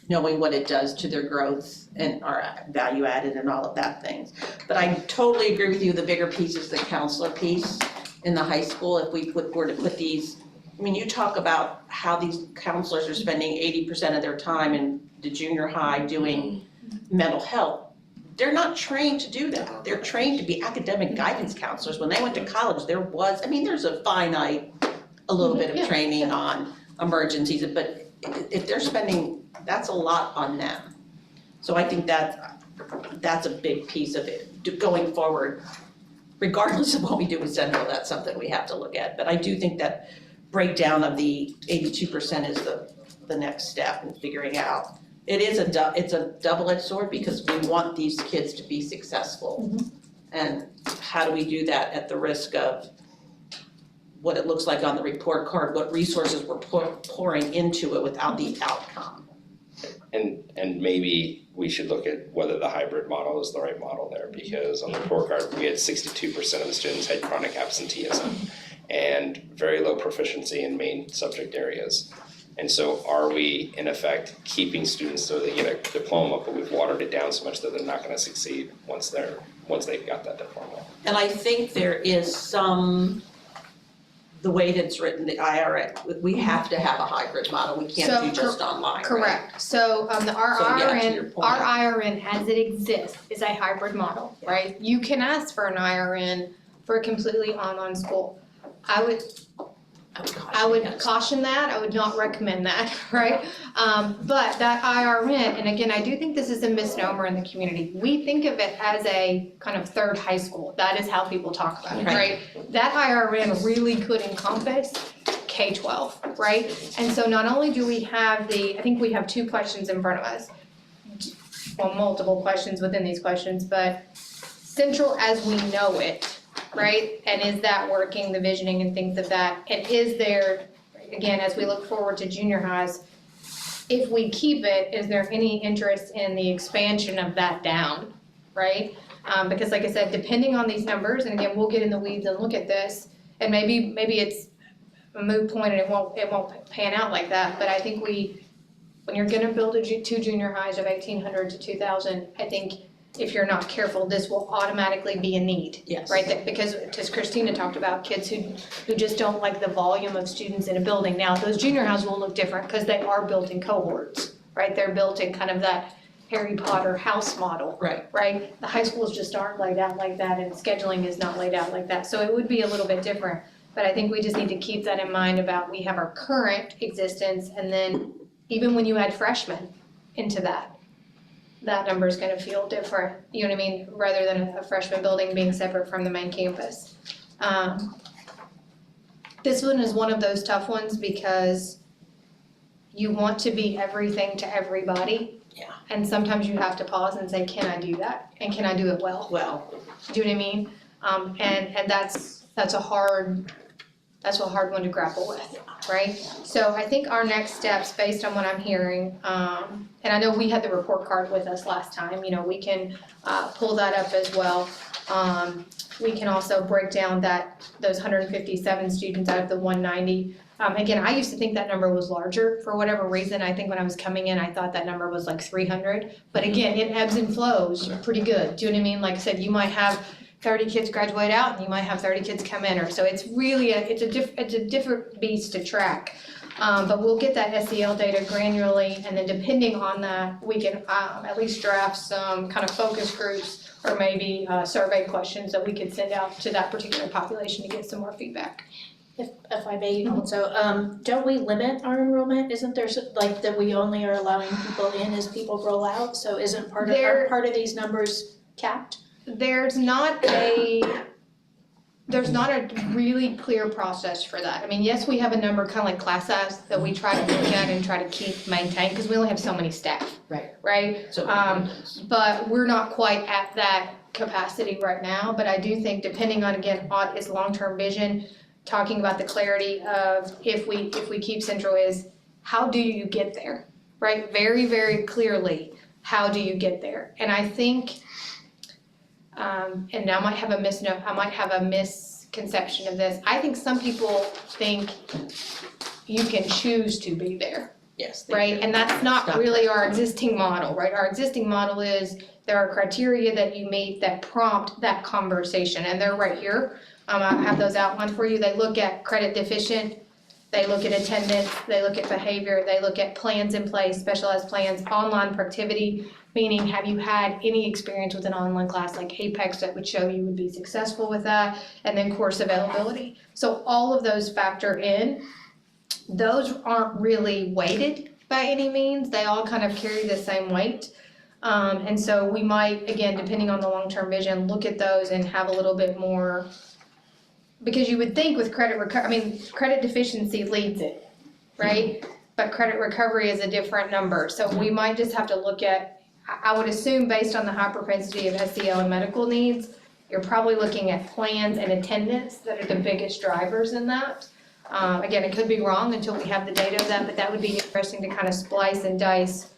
knowing what it does to their growth and our value added and all of that things. But I totally agree with you, the bigger piece is the counselor piece in the high school. If we were to put these, I mean, you talk about how these counselors are spending 80% of their time in the junior high doing mental health. They're not trained to do that. They're trained to be academic guidance counselors. When they went to college, there's a finite, a little bit of training on emergencies, but if they're spending, that's a lot on them. So I think that's a big piece of it, going forward. Regardless of what we do with Central, that's something we have to look at. But I do think that breakdown of the 82% is the next step in figuring out. It's a double-edged sword because we want these kids to be successful. And how do we do that at the risk of what it looks like on the report card, what resources we're pouring into it without the outcome? And maybe we should look at whether the hybrid model is the right model there, because on the report card, we had 62% of the students had chronic absenteeism and very low proficiency in main subject areas. And so are we, in effect, keeping students so they get a diploma, but we've watered it down so much that they're not gonna succeed once they've got that diploma? And I think there is some the way it's written, the IRS, we have to have a hybrid model, we can't do So, just online, right? Correct, so, our So, yeah, to your IRN, point. our IRN as it exists is a hybrid model, right? You can ask for an IRN for a completely online school. I would caution that, I would not recommend that, right? But that IRN, and again, I do think this is a misnomer in the community. We think of it as a kind of third high school. That is how people talk about it, right? That IRN really could encompass K-12, right? And so not only do we have I think we have 2 questions in front of us. Well, multiple questions within these questions, but Central as we know it, right? And is that working, the visioning and things of that? And is there, again, as we look forward to junior highs, if we keep it, is there any interest in the expansion of that down, right? Because like I said, depending on these numbers, and again, we'll get in the weeds and look at this, and maybe it's a moot point and it won't pan out like that, but I think when you're gonna build 2 junior highs of 1,800 to 2,000, I think if you're not careful, this will automatically be a need. Yes. Right, because as Christina talked about, kids who just don't like the volume of students in a building. Now, those junior houses will look different because they are built in cohorts, right? They're built in kind of that Harry Potter house model. Right? The high schools just aren't laid out like that and scheduling is not laid out like that. So it would be a little bit different. But I think we just need to keep that in mind about we have our current existence and then even when you add freshmen into that number is gonna feel different, you know what I mean, rather than a freshman building being separate from the main campus. This one is one of those tough ones because you want to be everything to everybody. Yeah. And sometimes you have to pause and say, can I do that? And can I do it well? Well, Do you know what I mean? And that's a hard one to grapple with, right? So I think our next steps, based on what I'm hearing, and I know we had the report card with us last time, you know, we can pull that up as well. We can also break down those 157 students out of the 190. Again, I used to think that number was larger for whatever reason. I think when I was coming in, I thought that number was like 300. But again, it ebbs and flows pretty good. Do you know what I mean? Like I said, you might have 30 kids graduate out and you might have 30 kids come in, or so it's really it's a different beast to track. But we'll get that SEL data granularly, and then depending on that, we can at least draft some kind of focus groups or maybe survey questions that we could send out to that particular population to get some more feedback. If I may also, don't we limit our enrollment? Isn't there like that we only are allowing people in as people roll out? So isn't part of these numbers capped? There's not a really clear process for that. I mean, yes, we have a number kind of like class size that we try to look at and try to maintain because we only have so many staff. Right? so. But we're not quite at that capacity right now, but I do think depending on, again, what is long-term vision, talking about the clarity of if we keep Central is, how do you get there, right? Very, very clearly, how do you get there? And I think, and I might have a misconception of this, I think some people think you can choose to be there. Yes. Right, and that's not really our existing model, right? Our existing model is there are criteria that you meet that prompt that conversation, and they're right here. I have those outlined for you. They look at credit deficient, they look at attendance, they look at behavior, they look at plans in place, specialized plans, online productivity, meaning have you had any experience with an online class like Apex that would show you would be successful with that, and then course availability. So all of those factor in. Those aren't really weighted by any means, they all kind of carry the same weight. And so we might, again, depending on the long-term vision, look at those and have a little bit more, because you would think with credit deficiency leads it, right? But credit recovery is a different number, so we might just have to look at, I would assume based on the high propensity of SEL and medical needs, you're probably looking at plans and attendance that are the biggest drivers in that. Again, it could be wrong until we have the data of that, but that would be interesting to kind of splice and dice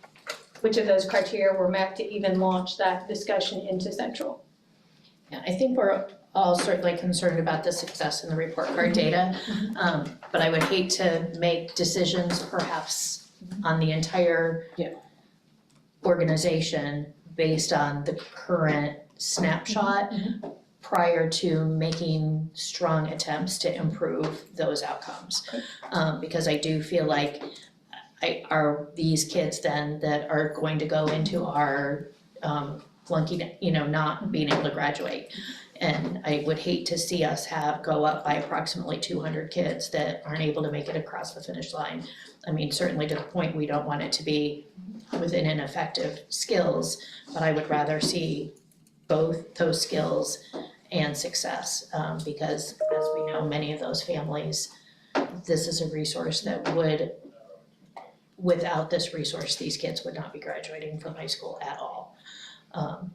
which of those criteria were met to even launch that discussion into Central. Yeah, I think we're all certainly concerned about the success in the report card data, but I would hate to make decisions perhaps on the entire organization based on the current snapshot. prior to making strong attempts to improve those outcomes. Because I do feel like are these kids then that are going to go into our flunking, not being able to graduate. And I would hate to see us go up by approximately 200 kids that aren't able to make it across the finish line. I mean, certainly to the point we don't want it to be within ineffective skills, but I would rather see both those skills and success, because as we know, many of those families, this is a resource that without this resource, these kids would not be graduating from high school at all.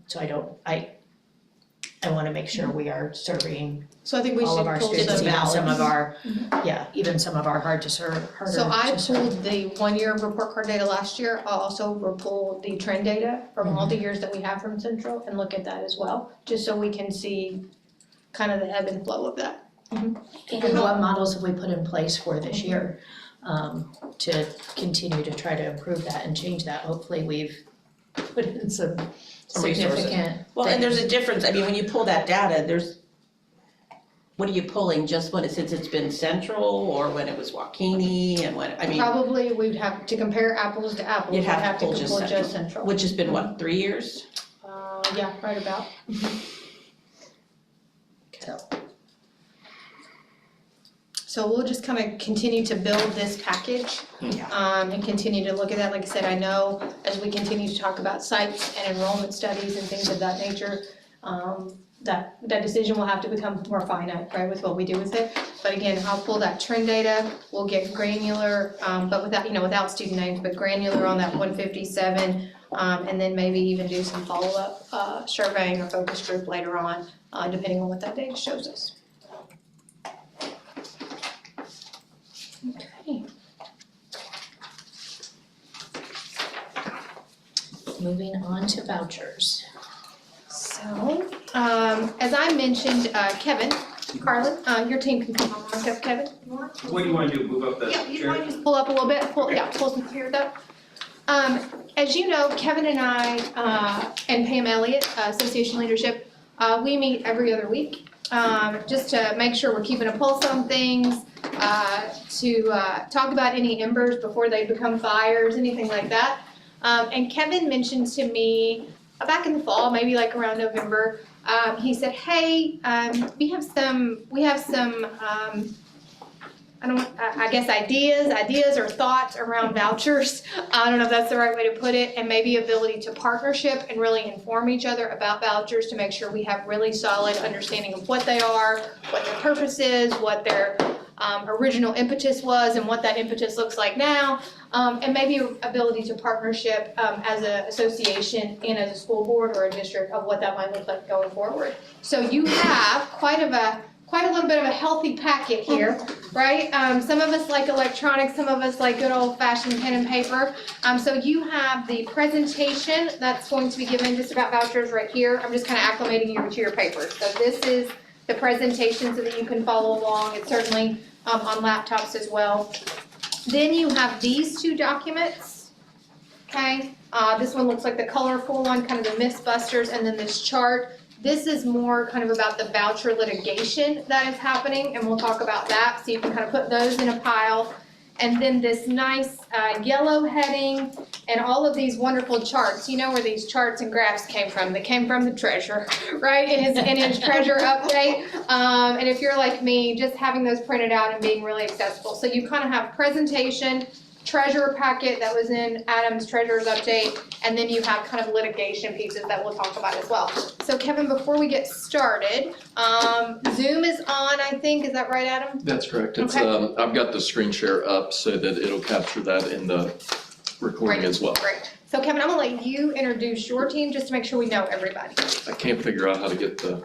So I wanna make sure we are serving So I think we all should of our pull students, some even some of balance. our, even some of our harder to serve. So I pulled the 1 year report card data last year. I'll also pull the trend data from all the years that we have from Central and look at that as well, just so we can see kind of the ebb and flow of that. And what models have we put in place for this year, to continue to try to improve that and change that? Hopefully we've put in some resources. significant Well, and there's a things. difference, I mean, when you pull that data, what are you pulling, just since it's been Central, or when it was Wakini, and Probably we'd have to compare apples to apples, You'd we'd have to have to pull just pull just Central. which has been what, 3 years? Yeah, right about. So we'll just kind of continue to build this package, and continue to look at that. Like I said, I know as we continue to talk about sites and enrollment studies and things of that nature, that decision will have to become more finite, right, with what we do with it. But again, I'll pull that trend data, we'll get granular, but without student names, but granular on that 157, and then maybe even do some follow-up surveying or focus group later on, depending on what that data shows us. Okay. Moving on to vouchers. So, as I mentioned, Kevin, Carlin, your team can come on up, Kevin. You want? What do you wanna do, move up the Yeah, you chair? want to just pull up a little bit, pull some chairs up. As you know, Kevin and I, and Pam Elliott, Association Leadership, we meet every other week, just to make sure we're keeping a pulse on things, to talk about any embers before they become fires, anything like that. And Kevin mentioned to me back in the fall, maybe like around November, he said, hey, we have some I guess ideas or thoughts around vouchers. I don't know if that's the right way to put it, and maybe ability to partnership and really inform each other about vouchers to make sure we have really solid understanding of what they are, what their purpose is, what their original impetus was, and what that impetus looks like now, and maybe ability to partnership as an association and as a school board or a district of what that might look like going forward. So you have quite a little bit of a healthy packet here, right? Some of us like electronics, some of us like good old-fashioned pen and paper. So you have the presentation that's going to be given just about vouchers right here. I'm just kind of acclimating you to your papers. So this is the presentation so that you can follow along. It's certainly on laptops as well. Then you have these two documents, okay? This one looks like the colorful one, kind of the Mythbusters, and then this chart. This is more kind of about the voucher litigation that is happening, and we'll talk about that, so you can kind of put those in a pile. And then this nice yellow heading and all of these wonderful charts. You know where these charts and graphs came from? They came from the treasurer, right? In his treasurer update. And if you're like me, just having those printed out and being really accessible. So you kind of have presentation, treasurer packet that was in Adam's treasurer's update, and then you have kind of litigation pieces that we'll talk about as well. So Kevin, before we get started, Zoom is on, I think, is that right, Adam? That's correct. It's, Okay. I've got the screen share up so that it'll capture that in the recording as well. Great. So Kevin, I'm gonna let you introduce your team just to make sure we know everybody. I can't figure out how to get the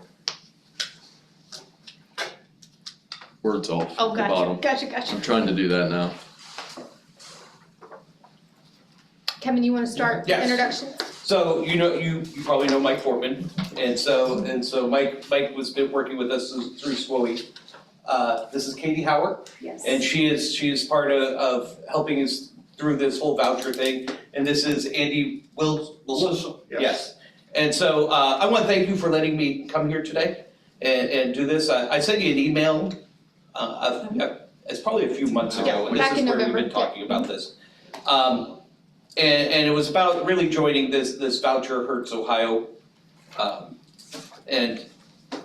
words off Oh, the bottom. gotcha. I'm trying to do that now. Kevin, you wanna start Yes. introductions? So you probably know Mike Fortman, and so Mike was been working with us through SWOE. This is Katie Howard, Yes. and she is part of helping us through this whole voucher thing. And this is Andy Wilson. Yes. And so I want to thank you for letting me come here today and do this. I sent you an email, it's probably a few months ago, and this Back is in where we've November. been talking about this. And it was about really joining this voucher hurts Ohio. And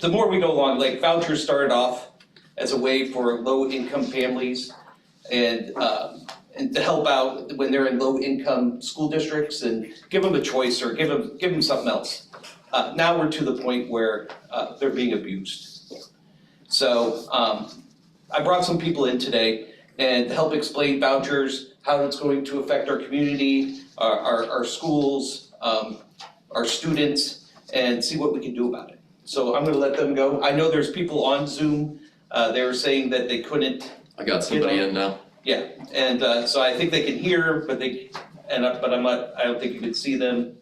the more we go along, like vouchers started off as a way for low-income families and to help out when they're in low-income school districts and give them a choice or give them something else. Now we're to the point where they're being abused. So I brought some people in today and to help explain vouchers, how it's going to affect our community, our schools, our students, and see what we can do about it. So I'm gonna let them go. I know there's people on Zoom, they were saying that they couldn't. I got somebody in now. Yeah, and so I think they can hear, but I don't think you can see them.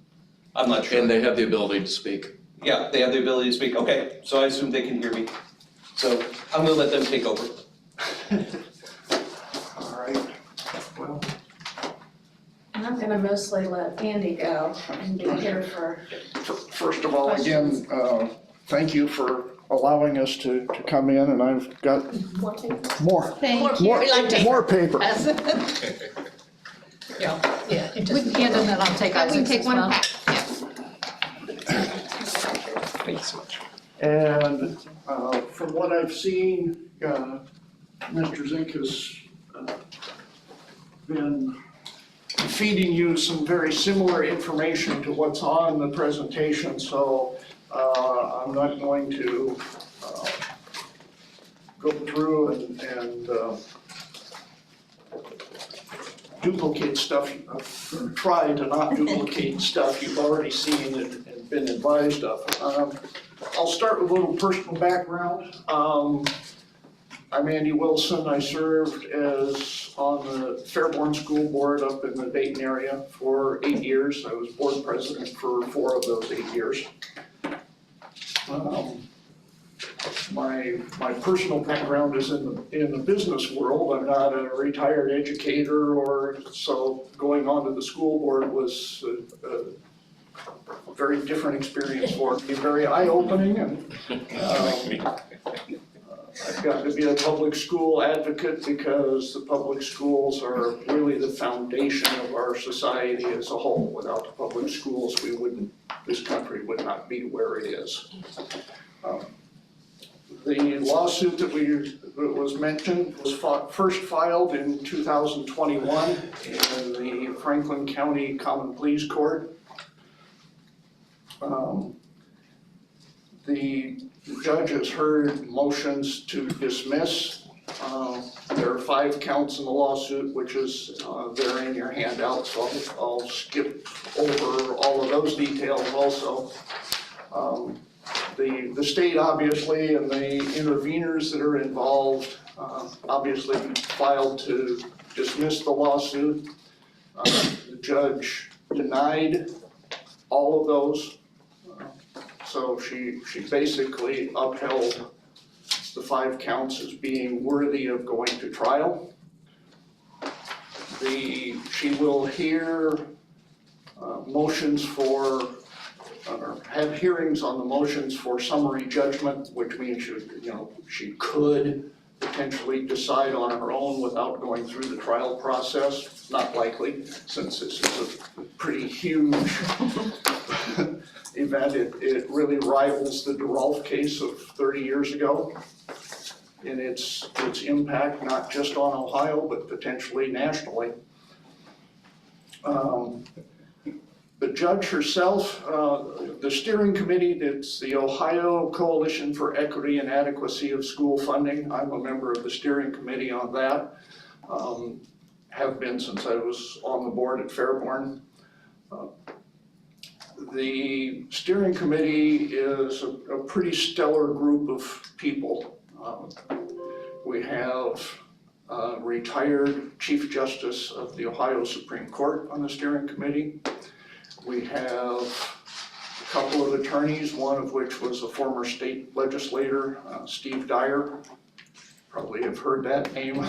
I'm not sure. And they have the ability to speak. Yeah, they have the ability to speak. Okay, so I assume they can hear me. So I'm gonna let them take over. All right, well, And I'm gonna mostly let Andy go and be here for. first of all, again, thank you for allowing us to come in, and I've got more Thank you. more paper. Yeah, you just hand them that, I'll take Yeah, we can Isaac's take as one well. pack, yeah. Thanks so much. And from what I've seen, Mr. Zink has been feeding you some very similar information to what's on the presentation, so I'm not going to go through and duplicate stuff, or try to not duplicate stuff you've already seen and been advised of. I'll start with a little personal background. I'm Andy Wilson. I served as on the Fairborn School Board up in the Dayton area for 8 years. I was board president for 4 of those 8 years. My personal background is in the business world. I'm not a retired educator, or so going on to the school board was a very different experience for me, very eye-opening, and I've gotten to be a public school advocate because the public schools are really the foundation of our society as a whole. Without the public schools, this country would not be where it is. The lawsuit that was mentioned was first filed in 2021 in the Franklin County Common Pleas Court. The judge has heard motions to dismiss. There are 5 counts in the lawsuit, which is there in your handout, so I'll skip over all of those details also. The state obviously and the interveners that are involved obviously filed to dismiss the lawsuit. The judge denied all of those. So she basically upheld the 5 counts as being worthy of going to trial. She will hear motions for, or have hearings on the motions for summary judgment, which means she could potentially decide on her own without going through the trial process. Not likely, since this is a pretty huge event. It really rivals the DeRolf case of 30 years ago in its impact, not just on Ohio, but potentially nationally. The judge herself, the steering committee, that's the Ohio Coalition for Equity and Adequacy of School Funding. I'm a member of the steering committee on that. Have been since I was on the board at Fairborn. The steering committee is a pretty stellar group of people. We have retired Chief Justice of the Ohio Supreme Court on the steering committee. We have a couple of attorneys, one of which was a former state legislator, Steve Dyer. Probably have heard that name.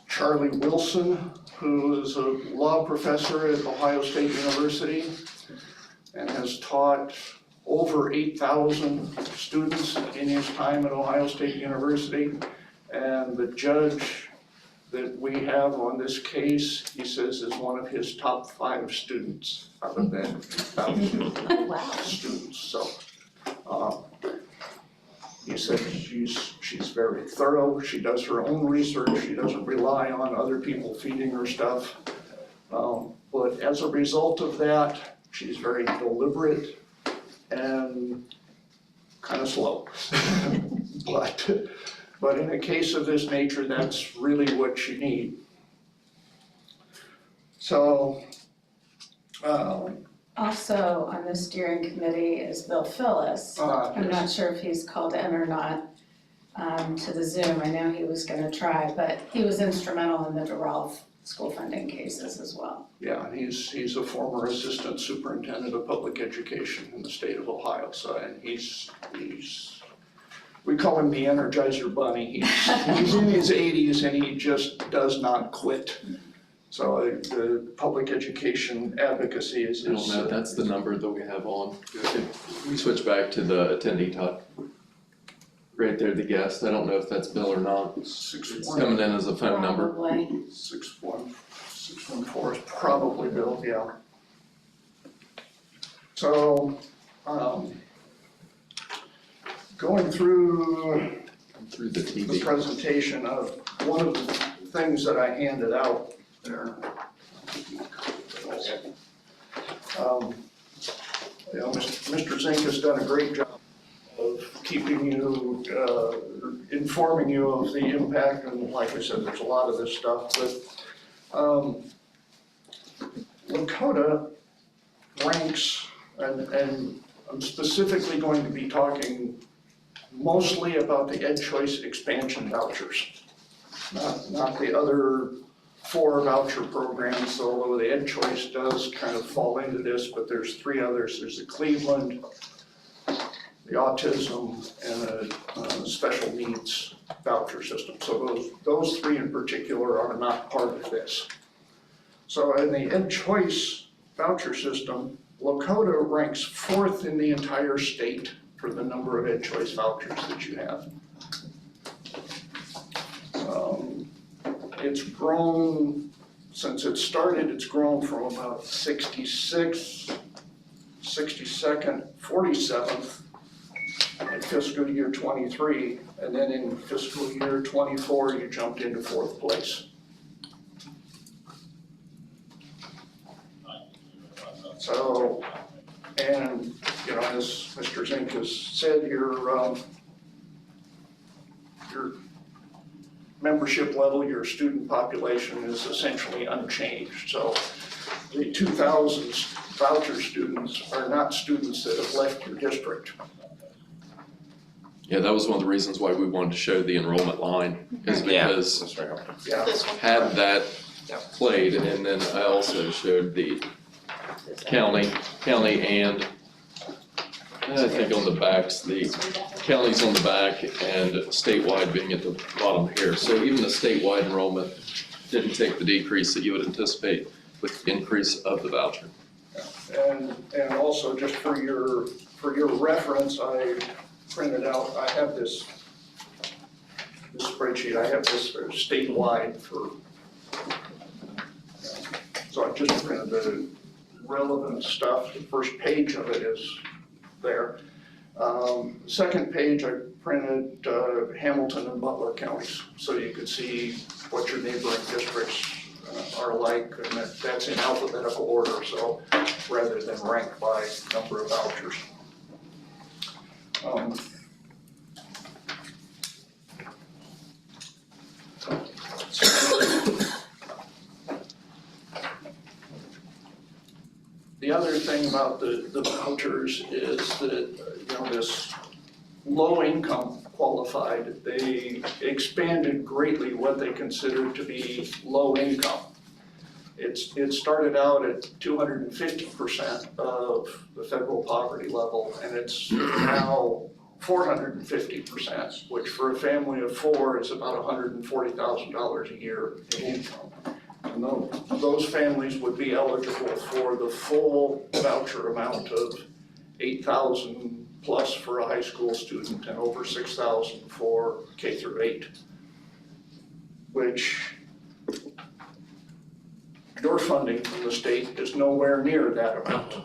Charlie Wilson, who is a law professor at Ohio State University. and has taught over 8,000 students in his time at Ohio State University. And the judge that we have on this case, he says is one of his top 5 students out of that 8,000 students, so. He said she's very thorough, she does her own research, she doesn't rely on other people feeding her stuff. But as a result of that, she's very deliberate and kind of slow. But in a case of this nature, that's really what you need. So, Also on the steering committee is Bill Phillis. I'm not sure if he's called in or not to the Zoom. I know he was gonna try, but he was instrumental in the DeRolf school funding cases as well. yeah, he's a former assistant superintendent of public education in the state of Ohio, so, and he's, we call him the Energizer Bunny. He's in his 80s and he just does not quit. So the public education advocacy is. I don't know, that's the number that we have on. If we switch back to the attendee talk. Right there, the guest, I don't know if that's Bill or not. It's coming in as a phone number. Probably. 614 is probably Bill, yeah. So, going through Through the the TV. presentation of one of the things that I handed out there. You know, Mr. Zink has done a great job of keeping you, informing you of the impact, and like I said, there's a lot of this stuff, but Lakota ranks, and I'm specifically going to be talking mostly about the Ed Choice expansion vouchers, not the other 4 voucher programs, although the Ed Choice does kind of fall into this, but there's 3 others. There's the Cleveland, the autism, and a special needs voucher system. So those 3 in particular are not part of this. So in the Ed Choice voucher system, Lakota ranks 4th in the entire state for the number of Ed Choice vouchers that you have. It's grown, since it started, it's grown from about 66th, 62nd, 47th in fiscal year 23, and then in fiscal year 24, you jumped into 4th place. So, and, you know, as Mr. Zink has said, your membership level, your student population is essentially unchanged. So the 2000s voucher students are not students that have left your district. Yeah, that was one of the reasons why we wanted to show the enrollment line, is because That's very helpful. Yeah, This one. had that played, and then I also showed the county, and I think on the backs, the counties on the back and statewide being at the bottom here. So even the statewide enrollment didn't take the decrease that you would anticipate with the increase of the voucher. and also just for your reference, I printed out, I have this spreadsheet, I have this for statewide for, so I just printed the relevant stuff. The first page of it is there. Second page, I printed Hamilton and Butler counties, so you could see what your neighboring districts are like, and that's in alphabetical order, so rather than ranked by number of vouchers. The other thing about the vouchers is that, you know, this low income qualified, they expanded greatly what they considered to be low income. It started out at 250% of the federal poverty level, and it's now 450%, which for a family of 4 is about $140,000 a year in income. And those families would be eligible for the full voucher amount of $8,000 plus for a high school student and over $6,000 for K through 8, which your funding from the state is nowhere near that amount.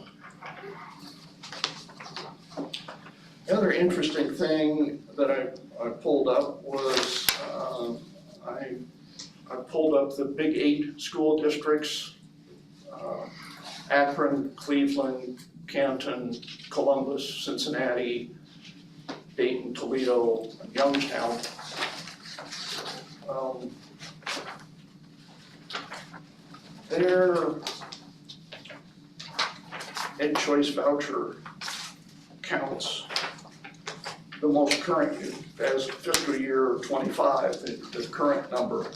The other interesting thing that I pulled up was, I pulled up the big 8 school districts, Akron, Cleveland, Canton, Columbus, Cincinnati, Dayton, Toledo, and Youngstown. Their Ed Choice voucher counts, the most current, as fiscal year 25, the current number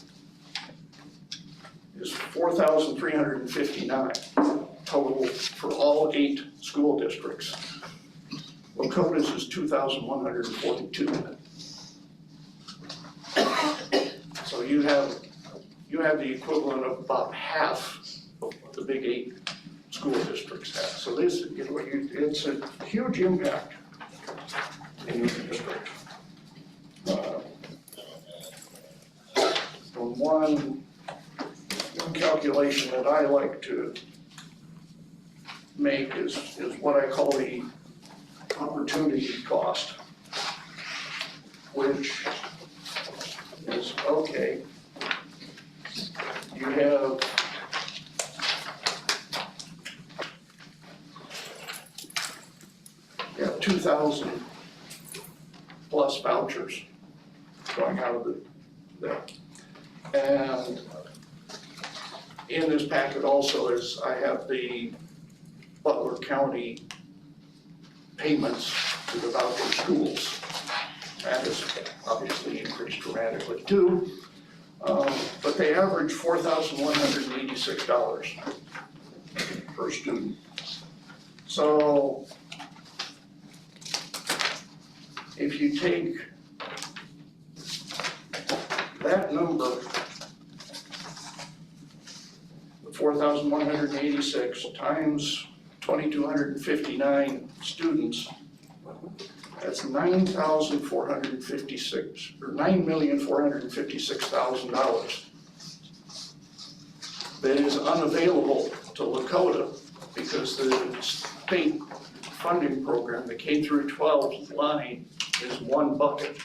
is 4,359 total for all 8 school districts. Lakota's is 2,142. So you have the equivalent of about half of what the big 8 school districts have. So this, it's a huge impact in your district. From one calculation that I like to make is what I call the opportunity cost, which is, okay, you have you have 2,000 plus vouchers going out of there. And in this packet also is, I have the Butler County payments to the voucher schools. That has obviously increased dramatically too. But they average $4,186 per student. So if you take that number, the 4,186 times 2,259 students, that's $9,456, or $9,456,000 that is unavailable to Lakota because the state funding program, the K through 12 line, is one bucket.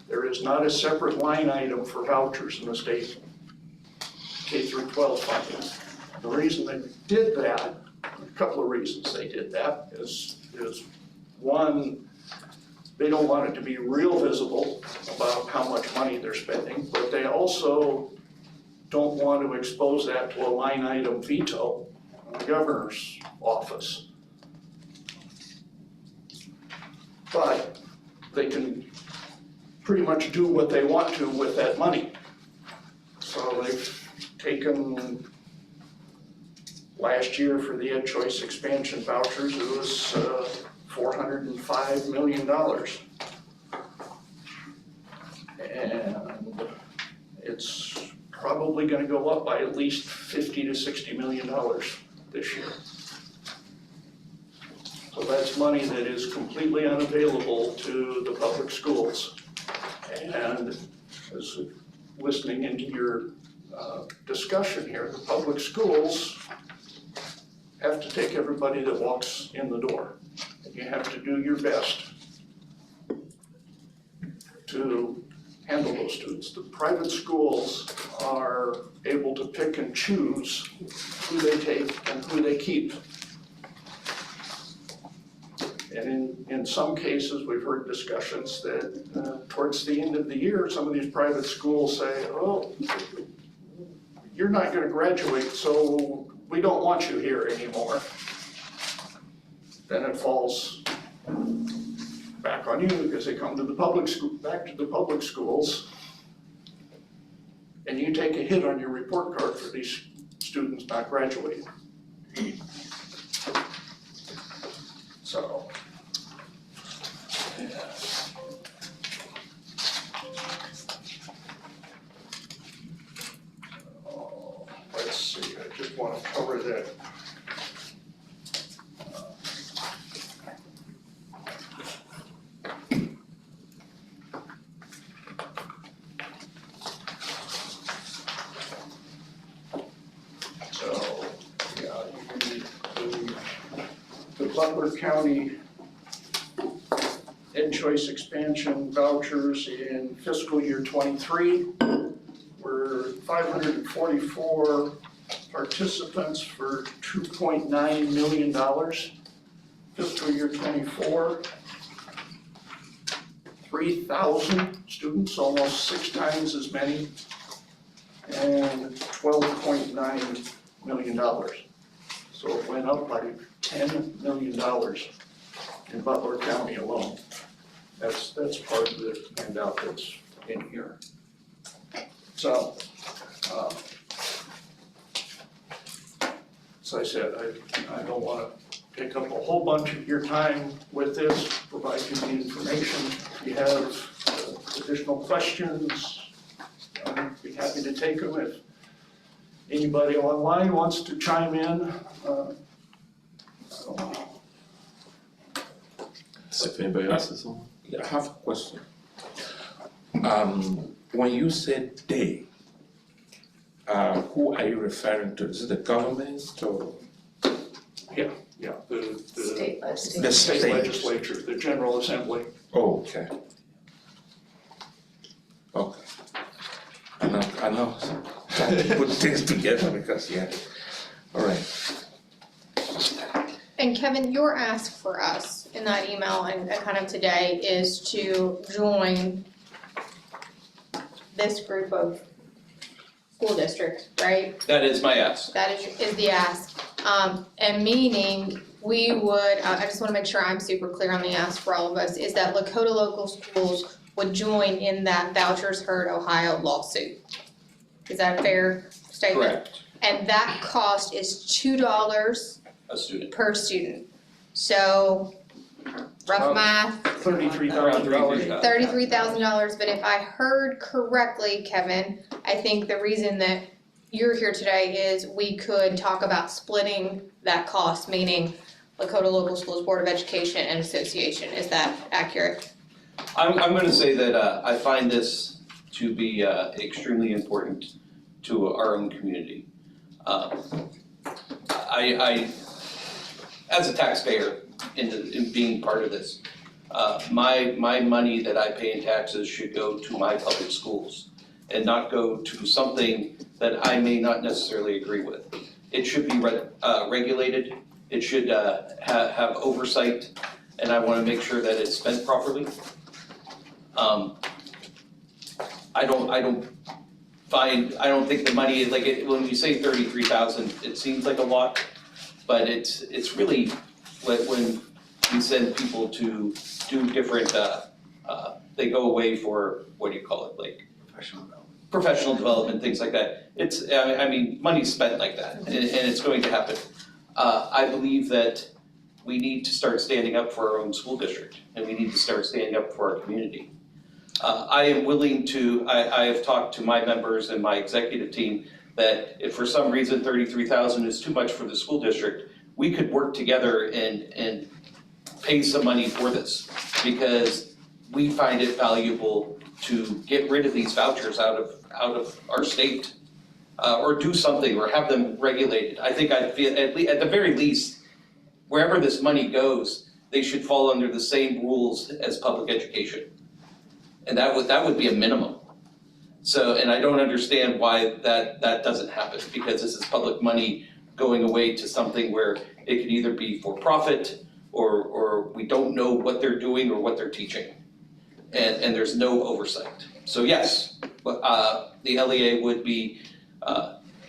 There is not a separate line item for vouchers in the state K through 12 funding. The reason they did that, a couple of reasons they did that, is one, they don't want it to be real visible about how much money they're spending, but they also don't want to expose that to a line item veto in the governor's office. But they can pretty much do what they want to with that money. So they've taken, last year for the Ed Choice expansion vouchers, it was $405 million. And it's probably gonna go up by at least $50 to $60 million this year. So that's money that is completely unavailable to the public schools. And as listening into your discussion here, the public schools have to take everybody that walks in the door. And you have to do your best to handle those students. The private schools are able to pick and choose who they take and who they keep. And in some cases, we've heard discussions that towards the end of the year, some of these private schools say, oh, you're not gonna graduate, so we don't want you here anymore. Then it falls back on you because they come to the public school, back to the public schools. And you take a hit on your report card for these students not graduating. So. that. So, yeah, the Butler County Ed Choice Expansion vouchers in fiscal year '23 were 544 participants for $2.9 million. Fiscal year '24, 3,000 students, almost 6 times as many, and $12.9 million. So it went up by $10 million in Butler County alone. That's part of the handout that's in here. So, as I said, I don't want to take up a whole bunch of your time with this, provide you the information. If you have additional questions, I'd be happy to take them. If anybody online wants to chime in, I don't know. If anybody else is on. Yeah, I have a question. When you said they, who are you referring to? Is it the government or? Yeah, the State legislature. The state state. legislature, the General Assembly. Oh, okay. Okay. I know, trying to put things together because, yeah, all right. And Kevin, your ask for us in that email and kind of today is to join this group of school districts, right? That is my ask. That is the ask. And meaning, we would, I just wanna make sure I'm super clear on the ask for all of us, is that Lakota local schools would join in that Vouchers Heard Ohio lawsuit. Is that a fair statement? Correct, And that cost is $2 a student. per student. So, rough math, $33,000. $33,000, but if I heard correctly, Kevin, I think the reason that you're here today is we could talk about splitting that cost, meaning Lakota Local Schools Board of Education and Association. Is that accurate? I'm gonna say that I find this to be extremely important to our own community. I as a taxpayer in being part of this, my money that I pay in taxes should go to my public schools and not go to something that I may not necessarily agree with. It should be regulated, it should have oversight, and I wanna make sure that it's spent properly. I don't think the money, like, when you say 33,000, it seems like a lot, but it's really, when we send people to do different, they go away for, what do you call it, like? Professional development, things like that. I mean, money's spent like that, and it's going to happen. I believe that we need to start standing up for our own school district, and we need to start standing up for our community. I am willing to, I have talked to my members and my executive team that if for some reason 33,000 is too much for the school district, we could work together and pay some money for this, because we find it valuable to get rid of these vouchers out of our state, or do something, or have them regulated. I think at the very least, wherever this money goes, they should fall under the same rules as public education. And that would be a minimum. So, and I don't understand why that doesn't happen, because this is public money going away to something where it could either be for profit, or we don't know what they're doing or what they're teaching. And there's no oversight. So yes, the LEA would be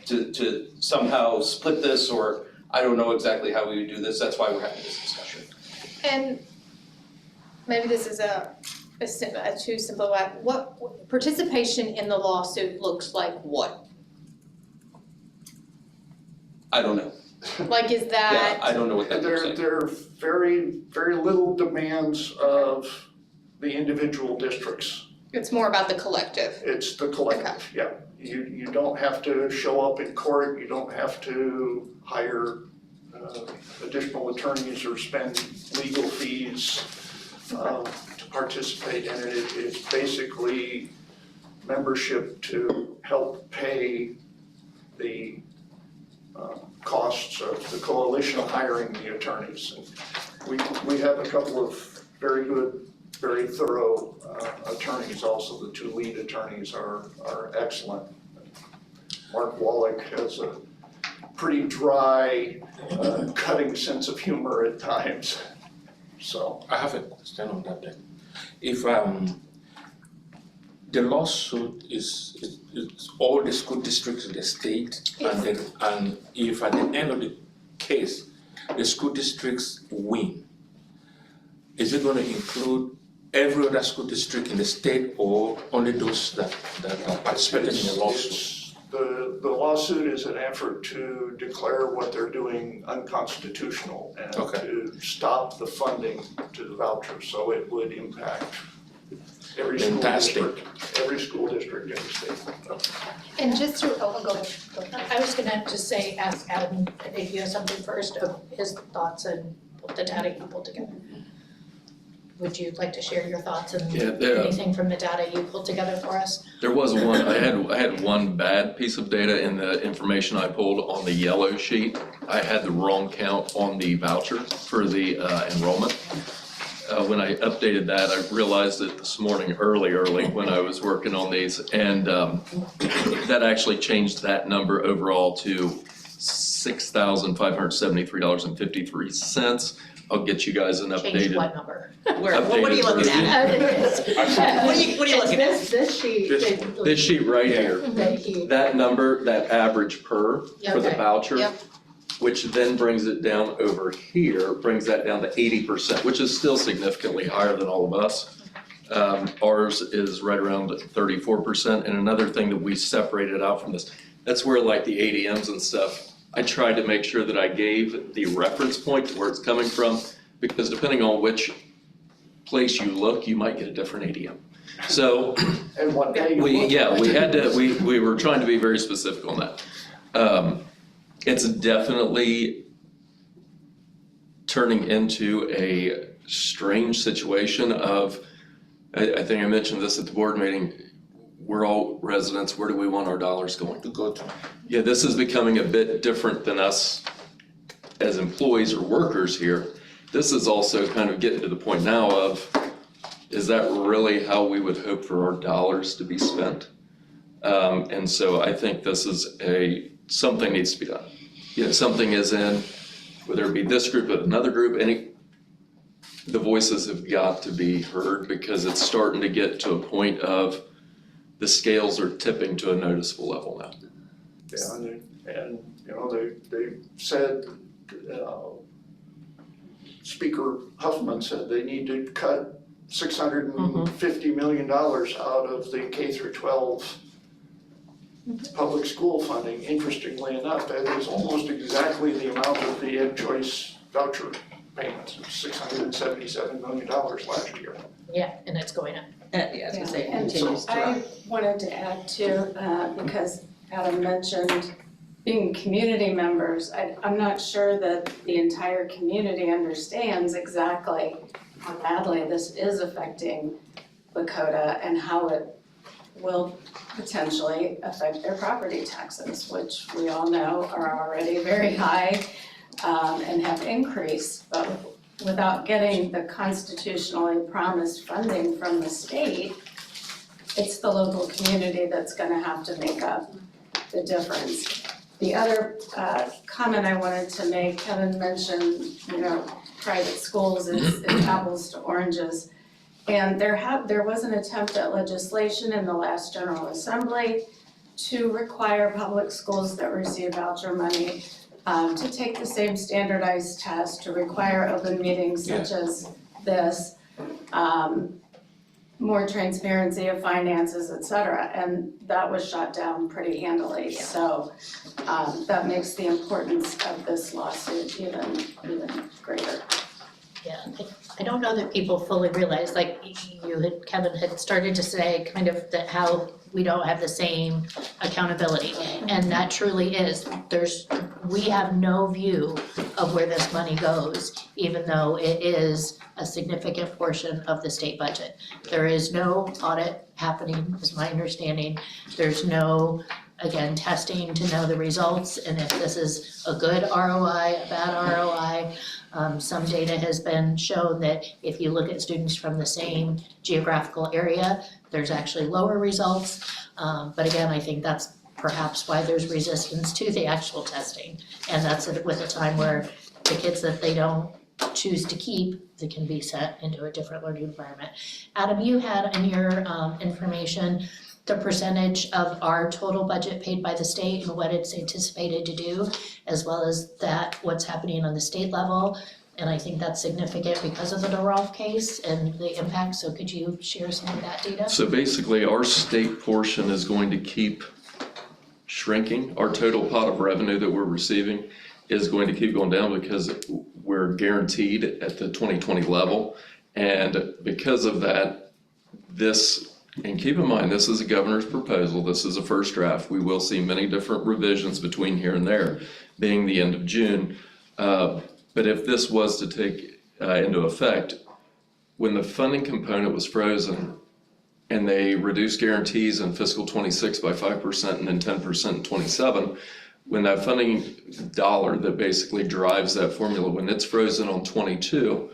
to somehow split this, or I don't know exactly how we would do this, that's why we're having this discussion. And maybe this is a too simple way. What participation in the lawsuit looks like what? I don't know. Like, is that? Yeah, I don't know what that looks like. There are very, very little demands of the individual districts. It's more about the collective. It's the collective, yeah. You don't have to show up in court, you don't have to hire additional attorneys or spend legal fees to participate in it. It's basically membership to help pay the costs of the coalition hiring the attorneys. And we have a couple of very good, very thorough attorneys also. The two lead attorneys are excellent. Mark Wallach has a pretty dry, cutting sense of humor at times, so. I have a question on that then. If the lawsuit is all the school districts in the state, and if at the end of the case, the school districts win, is it going to include every other school district in the state or only those that are participating in the lawsuit? The lawsuit is an effort to declare what they're doing unconstitutional and to stop the funding to the vouchers, so it would impact every school district in the state. And just to, go ahead. I was gonna just say, ask Adam if you have something first of his thoughts and the data you pulled together. Would you like to share your thoughts and anything from the data you pulled together for us? There was one, I had one bad piece of data in the information I pulled on the yellow sheet. I had the wrong count on the voucher for the enrollment. When I updated that, I realized it this morning early when I was working on these, and that actually changed that number overall to $6,573.53. I'll get you guys an updated. Change what number? What are you looking at? What are you looking at? This sheet. This sheet right here, That that number, that average per for the Okay. voucher, Yep. which then brings it down over here, brings that down to 80%, which is still significantly higher than all of us. Ours is right around 34%, and another thing that we separated out from this, that's where like the ADMs and stuff, I tried to make sure that I gave the reference point to where it's coming from, because depending on which place you look, you might get a different ADM. So, And what day you we look at. had to, we were trying to be very specific on that. It's definitely turning into a strange situation of, I think I mentioned this at the board meeting, we're all residents, where do we want our dollars going? To go to. Yeah, this is becoming a bit different than us as employees or workers here. This is also kind of getting to the point now of, is that really how we would hope for our dollars to be spent? And so I think this is something needs to be done. You know, something is in, whether it be this group or another group, the voices have got to be heard, because it's starting to get to a point of the scales are tipping to a noticeable level now. Yeah, and you know, they said, Speaker Huffman said they need to cut $650 million out of the K through 12 public school funding. Interestingly enough, that is almost exactly the amount of the Ed Choice voucher payments, $677 million last year. Yeah, and it's going up. Yeah, I was gonna say, it And continues to run. I wanted to add too, because Adam mentioned being community members, I'm not sure that the entire community understands exactly how badly this is affecting Lakota and how it will potentially affect their property taxes, which we all know are already very high and have increased, but without getting the constitutionally promised funding from the state, it's the local community that's gonna have to make up the difference. The other comment I wanted to make, Kevin mentioned, private schools is apples to oranges. And there was an attempt at legislation in the last General Assembly to require public schools that receive voucher money to take the same standardized test, to require open meetings such as this, more transparency of finances, et cetera, and that was shot down pretty handily. So that makes the importance of this lawsuit even greater. Yeah, I don't know that people fully realize, like Kevin had started to say kind of that how we don't have the same accountability. And that truly is, we have no view of where this money goes, even though it is a significant portion of the state budget. There is no audit happening, is my understanding. There's no, again, testing to know the results and if this is a good ROI, a bad ROI. Some data has been shown that if you look at students from the same geographical area, there's actually lower results. But again, I think that's perhaps why there's resistance to the actual testing. And that's with a time where the kids that they don't choose to keep, they can be sent into a different learning environment. Adam, you had in your information the percentage of our total budget paid by the state and what it's anticipated to do, as well as that what's happening on the state level. And I think that's significant because of the DeRolf case and the impact. So could you share some of that data? So basically, our state portion is going to keep shrinking. Our total pot of revenue that we're receiving is going to keep going down because we're guaranteed at the 2020 level. And because of that, and keep in mind, this is a governor's proposal, this is a first draft. We will see many different revisions between here and there, being the end of June. But if this was to take into effect, when the funding component was frozen and they reduced guarantees in fiscal 26 by 5% and then 10% in 27, when that funding dollar that basically drives that formula, when it's frozen on 22,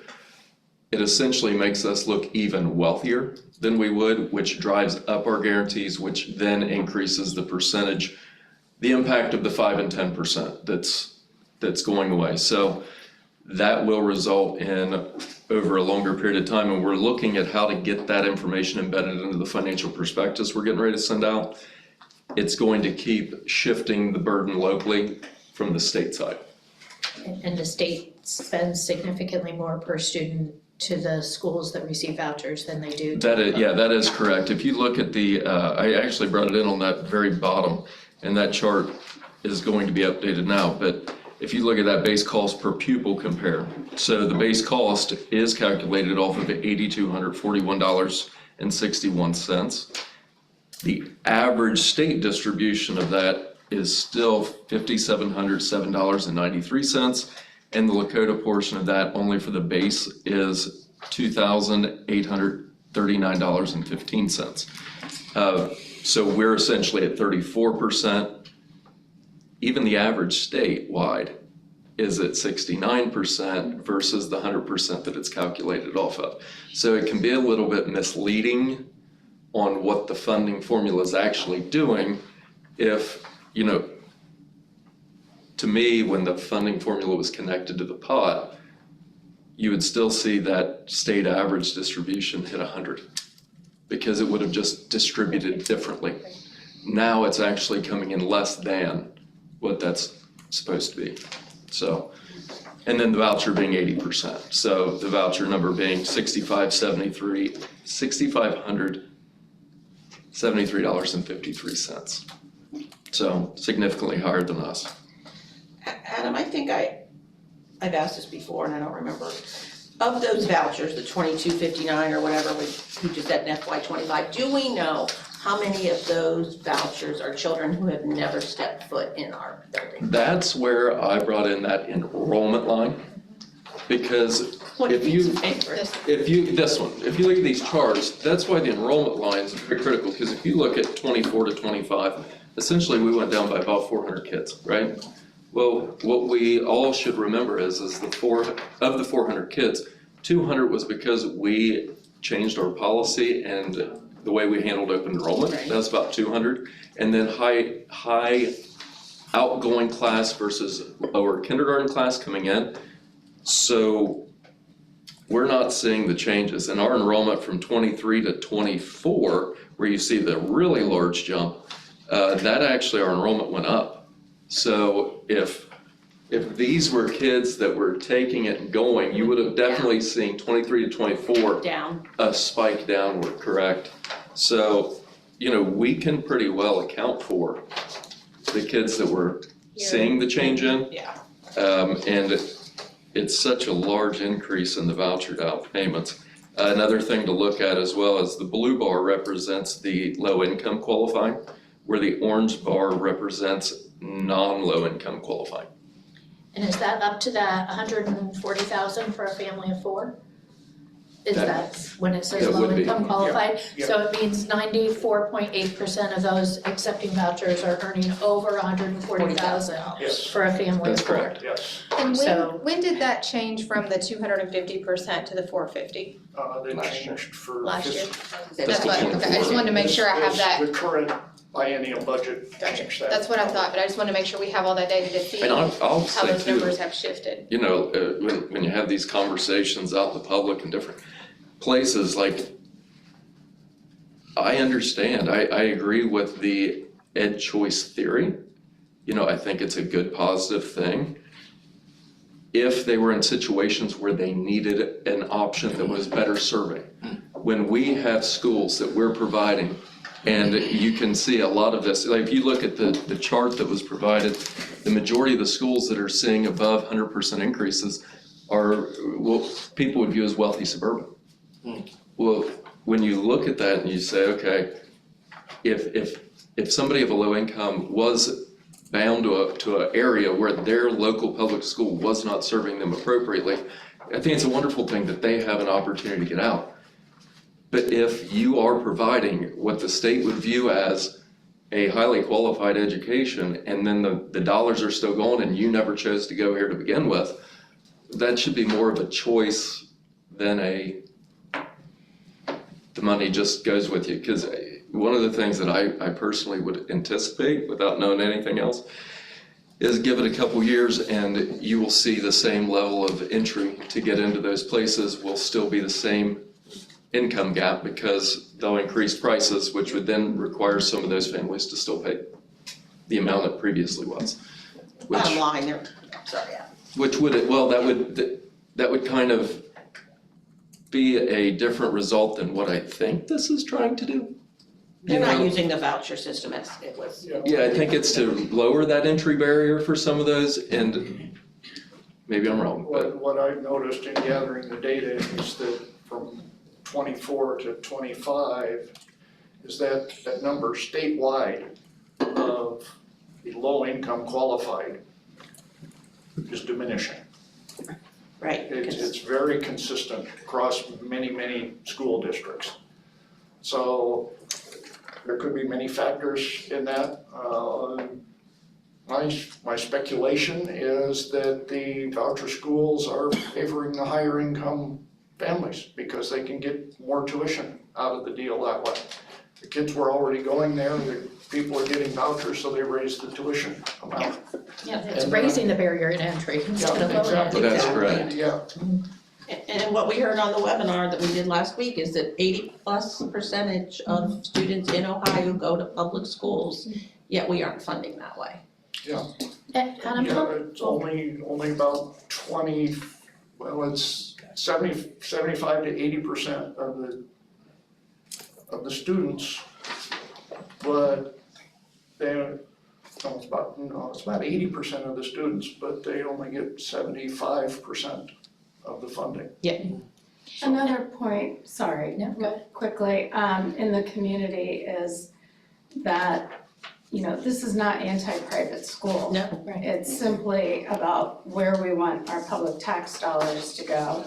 it essentially makes us look even wealthier than we would, which drives up our guarantees, which then increases the percentage, the impact of the 5 and 10% that's going away. So that will result in over a longer period of time, and we're looking at how to get that information embedded into the financial prospectus we're getting ready to send out. It's going to keep shifting the burden locally from the state side. And the state spends significantly more per student to the schools that receive vouchers than they do to That is correct. If you look at I actually brought it in on that very bottom, and that chart is going to be updated now, but if you look at that base cost per pupil compare, so the base cost is calculated off of $8,241.61. The average state distribution of that is still $5,707.93, and the Lakota portion of that only for the base is $2,839.15. So we're essentially at 34%. Even the average statewide is at 69% versus the 100% that it's calculated off of. So it can be a little bit misleading on what the funding formula is actually doing if, to me, when the funding formula was connected to the pot, you would still see that state average distribution hit 100 because it would have just distributed differently. Now it's actually coming in less than what that's supposed to be. So, and then the voucher being 80%. So the voucher number being $6,573.53. So significantly higher than us. Adam, I think I've asked this before and I don't remember. Of those vouchers, the 2259 or whatever we just said in FY25, do we know how many of those vouchers are children who have never stepped foot in our building? That's where I brought in that enrollment line, because if you look at these charts, that's why the enrollment line is very critical, because if you look at 24 to 25, essentially we went down by about 400 kids, right? Well, what we all should remember is of the 400 kids, 200 was because we changed our policy and the way we handled open enrollment. Right. That's about 200. And then high outgoing class versus lower kindergarten class coming in. So we're not seeing the changes. And our enrollment from 23 to 24, where you see the really large jump, that actually our enrollment went up. So if these were kids that were taking it and going, you would have definitely seen 23 to 24 Down. a spike downward, correct? So, we can pretty well account for the kids that we're seeing the change in. Yeah. And it's such a large increase in the voucher down payments. Another thing to look at as well is the blue bar represents the low income qualifying, where the orange bar represents non-low income qualifying. And is that up to that 140,000 for a family of four? Is that when it says That low would be. income qualified? Yeah. So it means 94.8% of those accepting vouchers are earning over 140,000 Yes, for a family That's of four. correct. yes. And So- when did that change from the 250% to the 450? They Last year. changed for Last year? That's what, the okay, I just wanted to make sure I have As that. the current biennial budget Gotcha. changed that. That's what I thought, but I just wanted to make sure we have all that data to see And how I'll say those too, numbers have shifted. you know, when you have these conversations out in the public in different places, like, I understand, I agree with the ed choice theory. You know, I think it's a good positive thing. If they were in situations where they needed an option that was better serving. When we have schools that we're providing, and you can see a lot of this, like if you look at the chart that was provided, the majority of the schools that are seeing above 100% increases are what people would view as wealthy suburban. Well, when you look at that and you say, okay, if somebody of a low income was bound to an area where their local public school was not serving them appropriately, I think it's a wonderful thing that they have an opportunity to get out. But if you are providing what the state would view as a highly qualified education, and then the dollars are still going and you never chose to go here to begin with, that should be more of a choice than the money just goes with you. Because one of the things that I personally would anticipate, without knowing anything else, is give it a couple years and you will see the same level of entry to get into those places will still be the same income gap, because they'll increase prices, which would then require some of those families to still pay the amount it previously was. Bottom line, they're, sorry, yeah. Which would, well, that would kind of be a different result than what I think this is trying to do. They're You not know? using the voucher system as it was. Yeah, I think it's to lower that entry barrier for some of those, and maybe I'm wrong, but What I've noticed in gathering the data is that from 24 to 25, is that number statewide of the low income qualified is diminishing. Right, It's very consistent across many school districts. So there could be many factors in that. My speculation is that the voucher schools are favoring the higher income families because they can get more tuition out of the deal that way. The kids were already going there, the people are getting vouchers, so they raise the tuition amount. Yeah, it's raising the barrier in entry instead of lowering it. That's correct. Yeah, and what we heard on the webinar that we did last week is that 80+% of students in Ohio go to public schools, yet we aren't funding that way. Adam, yeah, it's only about 20, well, it's 75 to 80% of the students, but it's about 80% of the students, but they only get 75% of the funding. Another point, sorry, No, go ahead. quickly, in the community is that, you know, this is not anti-private school. No. Right. It's simply about where we want our public tax dollars to go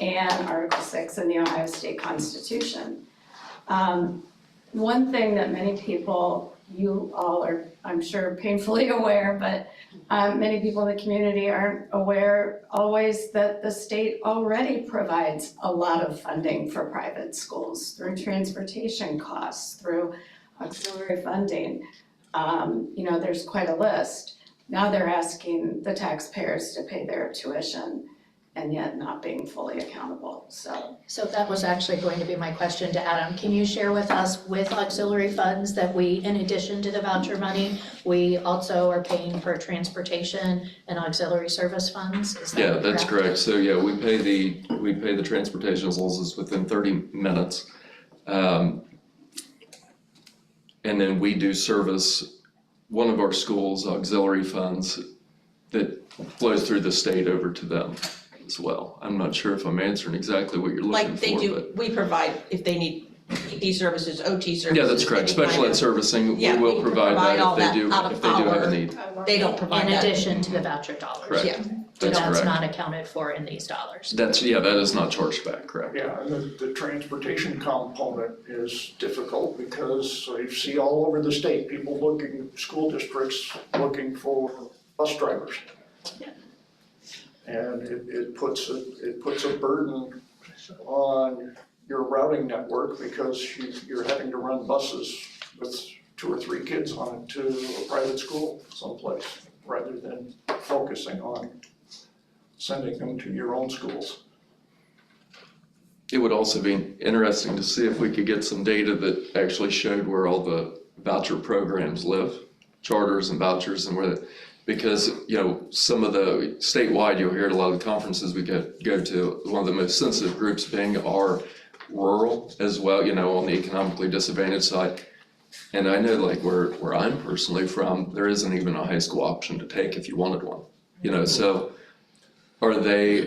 and Article 6 in the Ohio State Constitution. One thing that many people, you all are, I'm sure, painfully aware, but many people in the community aren't aware always that the state already provides a lot of funding for private schools through transportation costs, through auxiliary funding. You know, there's quite a list. Now they're asking the taxpayers to pay their tuition and yet not being fully accountable, so. So that was actually going to be my question to Adam. Can you share with us with auxiliary funds that we, in addition to the voucher money, we also are paying for transportation and auxiliary service funds? Is that yeah, that's correct. So yeah, we pay the transportation as long as it's within 30 minutes. And then we do service one of our schools' auxiliary funds that flows through the state over to them as well. I'm not sure if I'm answering exactly what you're looking Like for, they but. do, we provide, if they need EP services, OT services. Yeah, that's correct. any kind Special ed of- servicing, we Yeah, will we provide provide all that that out of if they do have our- a need. They don't provide In that. addition to the voucher dollars. Correct. Yeah. So That's that's correct. not accounted for in these dollars. That is not charged back, correct? Yeah, and the transportation component is difficult because you see all over the state, people looking, school districts looking for bus drivers. Yeah. And it puts a burden on your routing network because you're having to run buses with 2 or 3 kids on it to a private school someplace, rather than focusing on sending them to your own schools. It would also be interesting to see if we could get some data that actually showed where all the voucher programs live, charters and vouchers, and where, because, some of the statewide, you'll hear at a lot of the conferences we go to, one of the most sensitive groups being our rural as well, on the economically disadvantaged side. And I know like where I'm personally from, there isn't even a high school option to take if you wanted one, so are they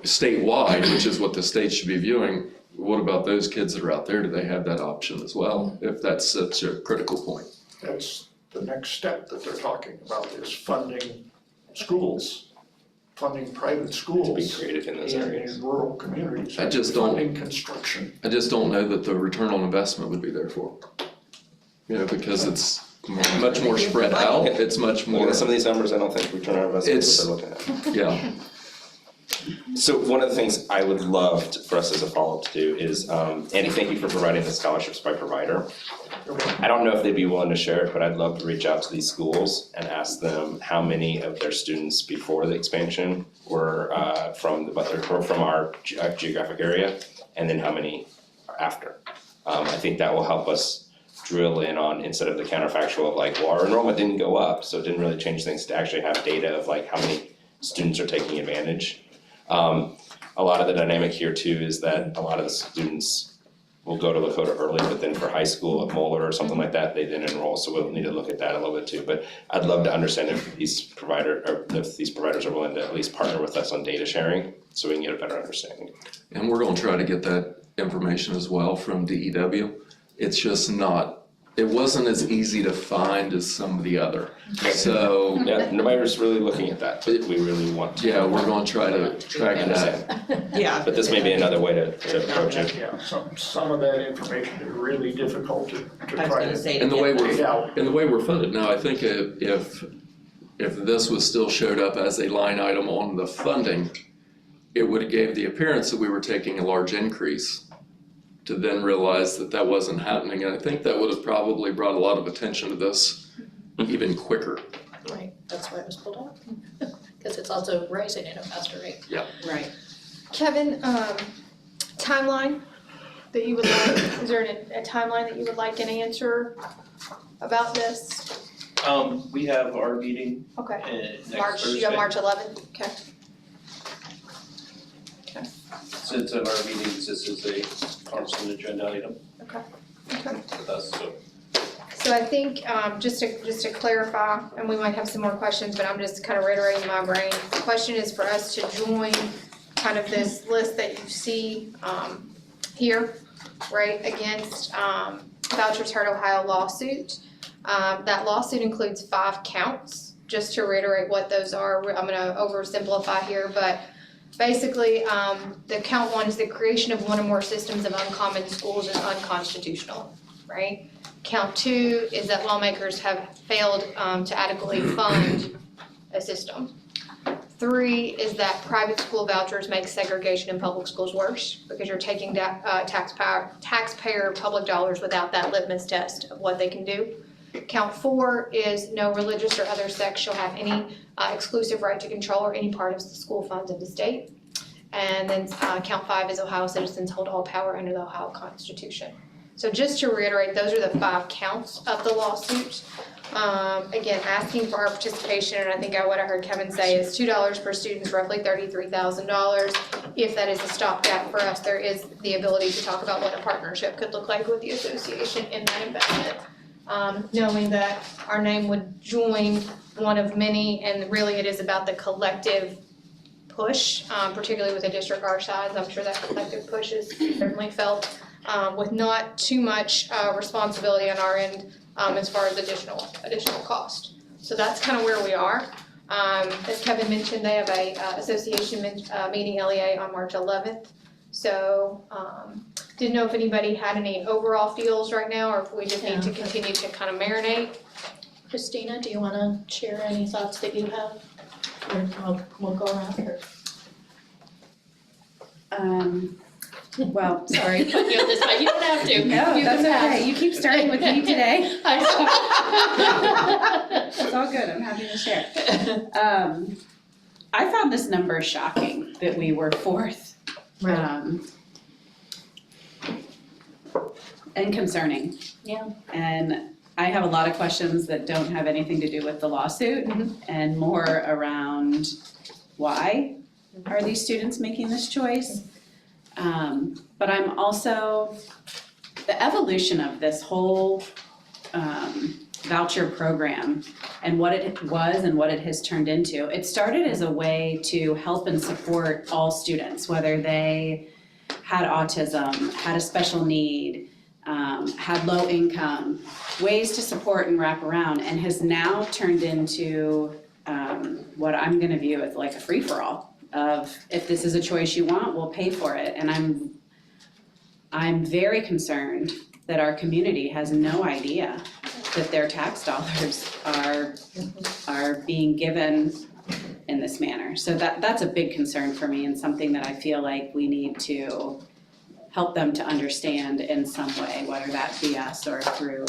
statewide, which is what the state should be viewing, what about those kids that are out there? Do they have that option as well, if that's such a critical point? That's the next step that they're talking about, is funding schools, funding private schools. To be creative in those areas. In rural communities. I just don't- Funding construction. I just don't know that the return on investment would be there for them. Because it's much more spread out, it's much Looking more, at some of these numbers, I don't think return on investment is It's- what they're looking at. yeah. So one of the things I would love for us as a follow-up to do is, Andy, thank you for providing the scholarships by provider. I don't know if they'd be willing to share it, but I'd love to reach out to these schools and ask them how many of their students before the expansion were from our geographic area, and then how many are after. I think that will help us drill in on, instead of the counterfactual of like, well, our enrollment didn't go up, so it didn't really change things, to actually have data of like how many students are taking advantage. A lot of the dynamic here too is that a lot of the students will go to Lakota early, but then for high school at Moeller or something like that, they didn't enroll, so we'll need to look at that a little bit too. But I'd love to understand if these providers are willing to at least partner with us on data sharing, so we can get a better understanding. And we're gonna try to get that information as well from DEW. It's just not, it wasn't as easy to find as some of the other. So, Yeah, nobody's really looking at that, but we really want to. yeah, we're gonna try to track that. Yeah. But this may be another way to approach it. Yeah, some of that information is really difficult to I was try gonna to say. And the to way get we're, weed out. and the way we're funded now, I think if this was still showed up as a line item on the funding, it would have gave the appearance that we were taking a large increase, to then realize that that wasn't happening. And I think that would have probably brought a lot of attention to this even quicker. Right, that's why it was pulled out. Because it's also rising at a faster rate. Right. Kevin, timeline that you would like, is there a timeline that you would like an answer about this? We have our meeting Okay, next March, Thursday. you got March 11th, okay. Since in our meetings, this is a constant agenda item Okay. with us, so. So I think, just to clarify, and we might have some more questions, but I'm just kind of reiterating in my brain. The question is for us to join kind of this list that you see, here, right, against, Vouchers Heart Ohio lawsuit. That lawsuit includes 5 counts, just to reiterate what those are. I'm gonna oversimplify here, but basically, the count 1 is the creation of one or more systems of uncommon schools is unconstitutional, right? Count 2 is that lawmakers have failed to adequately fund a system. 3 is that private school vouchers make segregation in public schools worse because you're taking taxpayer public dollars without that litmus test of what they can do. Count 4 is no religious or other sect shall have any exclusive right to control or any part of the school funds of the state. And then count 5 is Ohio citizens hold all power under the Ohio Constitution. So just to reiterate, those are the 5 counts of the lawsuit. Again, asking for our participation, and I think what I heard Kevin say is $2 per student is roughly $33,000. If that is a stopgap for us, there is the ability to talk about what a partnership could look like with the association in that investment. knowing that our name would join one of many, and really it is about the collective push, particularly with a district our size. I'm sure that collective push is certainly felt with not too much responsibility on our end as far as additional cost. So that's kind of where we are. As Kevin mentioned, they have a association meeting LEA on March 11th. So didn't know if anybody had any overall feels right now, or if we just need to continue to kind of marinate. Christina, do you wanna share any thoughts that you have? Or we'll go around or? Well, sorry. Put you on the spot, you don't have to. No, You that's can pass. okay. You keep starting with me today. I It's all good. I'm happy to share. I found this number shocking that we were fourth. And concerning. Yeah. And I have a lot of questions that don't have anything to do with the lawsuit and more around why are these students making this choice? But I'm also, the evolution of this whole voucher program and what it was and what it has turned into. It started as a way to help and support all students, whether they had autism, had a special need, had low income, ways to support and wrap around, and has now turned into what I'm gonna view as like a free-for-all of, if this is a choice you want, we'll pay for it. And I'm very concerned that our community has no idea that their tax dollars are being given in this manner. So that's a big concern for me, and something that I feel like we need to help them to understand in some way, whether that be us or through,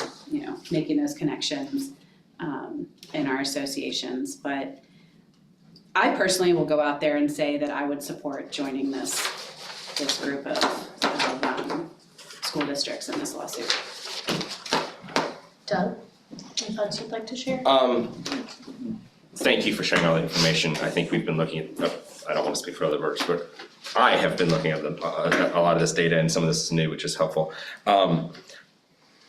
making those connections in our associations. But I personally will go out there and say that I would support joining this group of school districts in this lawsuit. Doug, any thoughts you'd like to share? Thank you for sharing all the information. I think we've been looking at, I don't want to speak for other boards, but I have been looking at a lot of this data, and some of this is new, which is helpful. And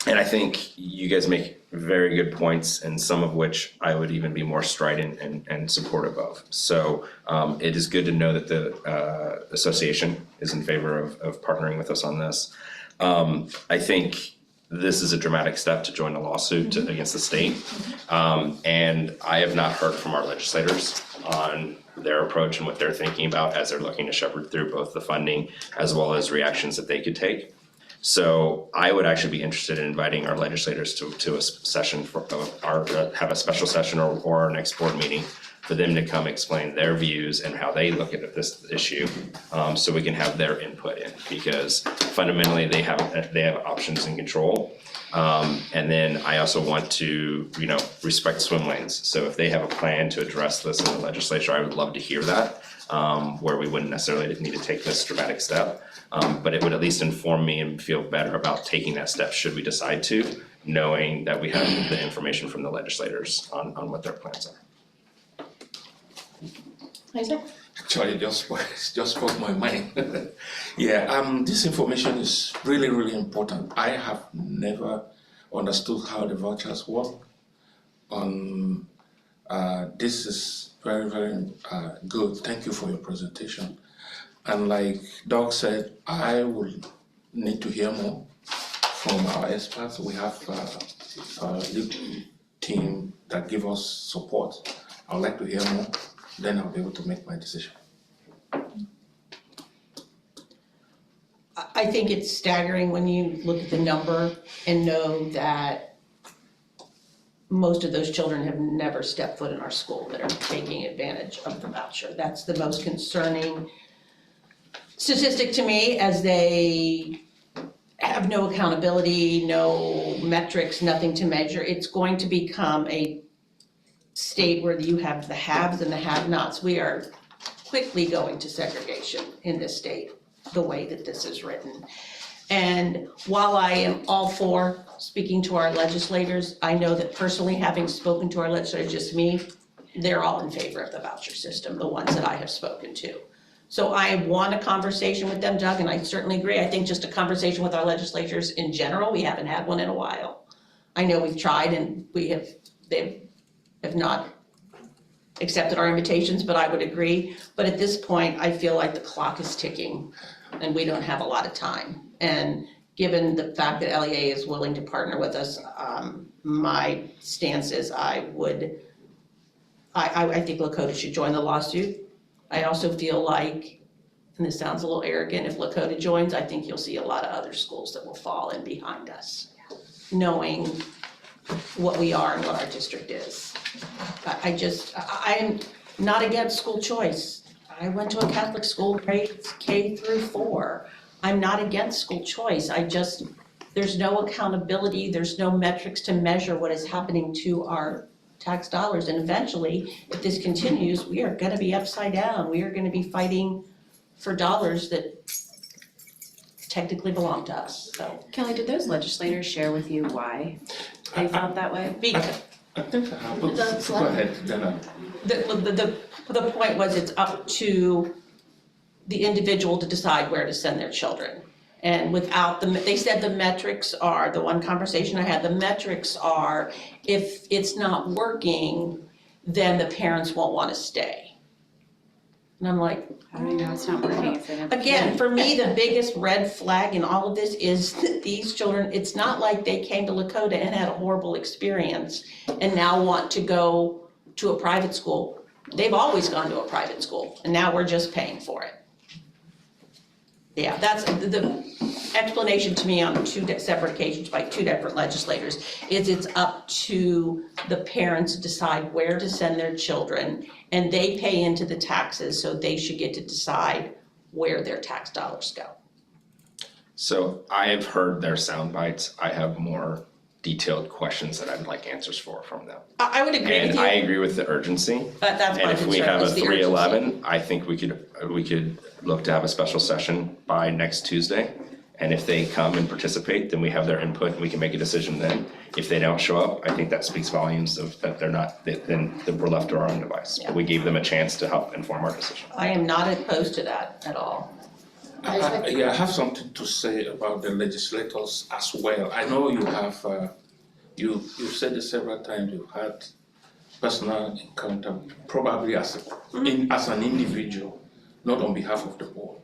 I think you guys make very good points, and some of which I would even be more strident and supportive of. So it is good to know that the association is in favor of partnering with us on this. I think this is a dramatic step to join a lawsuit against the state. And I have not heard from our legislators on their approach and what they're thinking about as they're looking to shepherd through both the funding as well as reactions that they could take. So I would actually be interested in inviting our legislators to a session have a special session or our next board meeting for them to come explain their views and how they look at this issue, so we can have their input in, because fundamentally they have options and control. And then I also want to, respect swim lanes. So if they have a plan to address this in the legislature, I would love to hear that, where we wouldn't necessarily need to take this dramatic step. But it would at least inform me and feel better about taking that step should we decide to, knowing that we have the information from the legislators on what their plans are. Isaac? Actually, just spoke my mind. Yeah, this information is really, really important. I have never understood how the vouchers work. This is very, very good. Thank you for your presentation. And like Doug said, I will need to hear more from our experts. We have a lead team that give us support. I'd like to hear more, then I'll be able to make my decision. I think it's staggering when you look at the number and know that most of those children have never stepped foot in our school that are taking advantage of the voucher. That's the most concerning statistic to me, as they have no accountability, no metrics, nothing to measure. It's going to become a state where you have the haves and the have-nots. We are quickly going to segregation in this state, the way that this is written. And while I am all for speaking to our legislators, I know that personally, having spoken to our legislators, just me, they're all in favor of the voucher system, the ones that I have spoken to. So I want a conversation with them, Doug, and I certainly agree. I think just a conversation with our legislators in general, we haven't had one in a while. I know we've tried and they have not accepted our invitations, but I would agree. But at this point, I feel like the clock is ticking and we don't have a lot of time. And given the fact that LEA is willing to partner with us, my stance is I think Lakota should join the lawsuit. I also feel like, and this sounds a little arrogant, if Lakota joins, I think you'll see a lot of other schools that will fall in behind us, knowing what we are and what our district is. I'm not against school choice. I went to a Catholic school, grades K through 4. I'm not against school choice. There's no accountability, there's no metrics to measure what is happening to our tax dollars. And eventually, if this continues, we are gonna be upside down. We are gonna be fighting for dollars that technically belong to us, so. Kelly, did those legislators share with you why they felt that way? I think I have, That's go ahead, Dana. The point was it's up to the individual to decide where to send their children. And without they said the metrics are, the one conversation I had, the metrics are, if it's not working, then the parents won't wanna stay. And I'm like, How do you know it's not working if they don't? again, for me, the biggest red flag in all of this is that these children, it's not like they came to Lakota and had a horrible experience and now want to go to a private school. They've always gone to a private school and now we're just paying for it. Yeah, that's the explanation to me on two separate occasions by two different legislators, is it's up to the parents to decide where to send their children, and they pay into the taxes, so they should get to decide where their tax dollars go. So I have heard their sound bites. I have more detailed questions that I'd like answers from them. I would agree with And you, I agree with the urgency. but that's my And if we concern, have a is the urgency. 311, I think we could look to have a special session by next Tuesday. And if they come and participate, then we have their input and we can make a decision then. If they don't show up, I think that speaks volumes of that they're not, then we're left to our own device. Yeah. But we gave them a chance to help inform our decision. I am not opposed to that at all. I have something to say about the legislators as well. I know you have, you've said it several times, you've had personal encounter, probably as an individual, not on behalf of the board.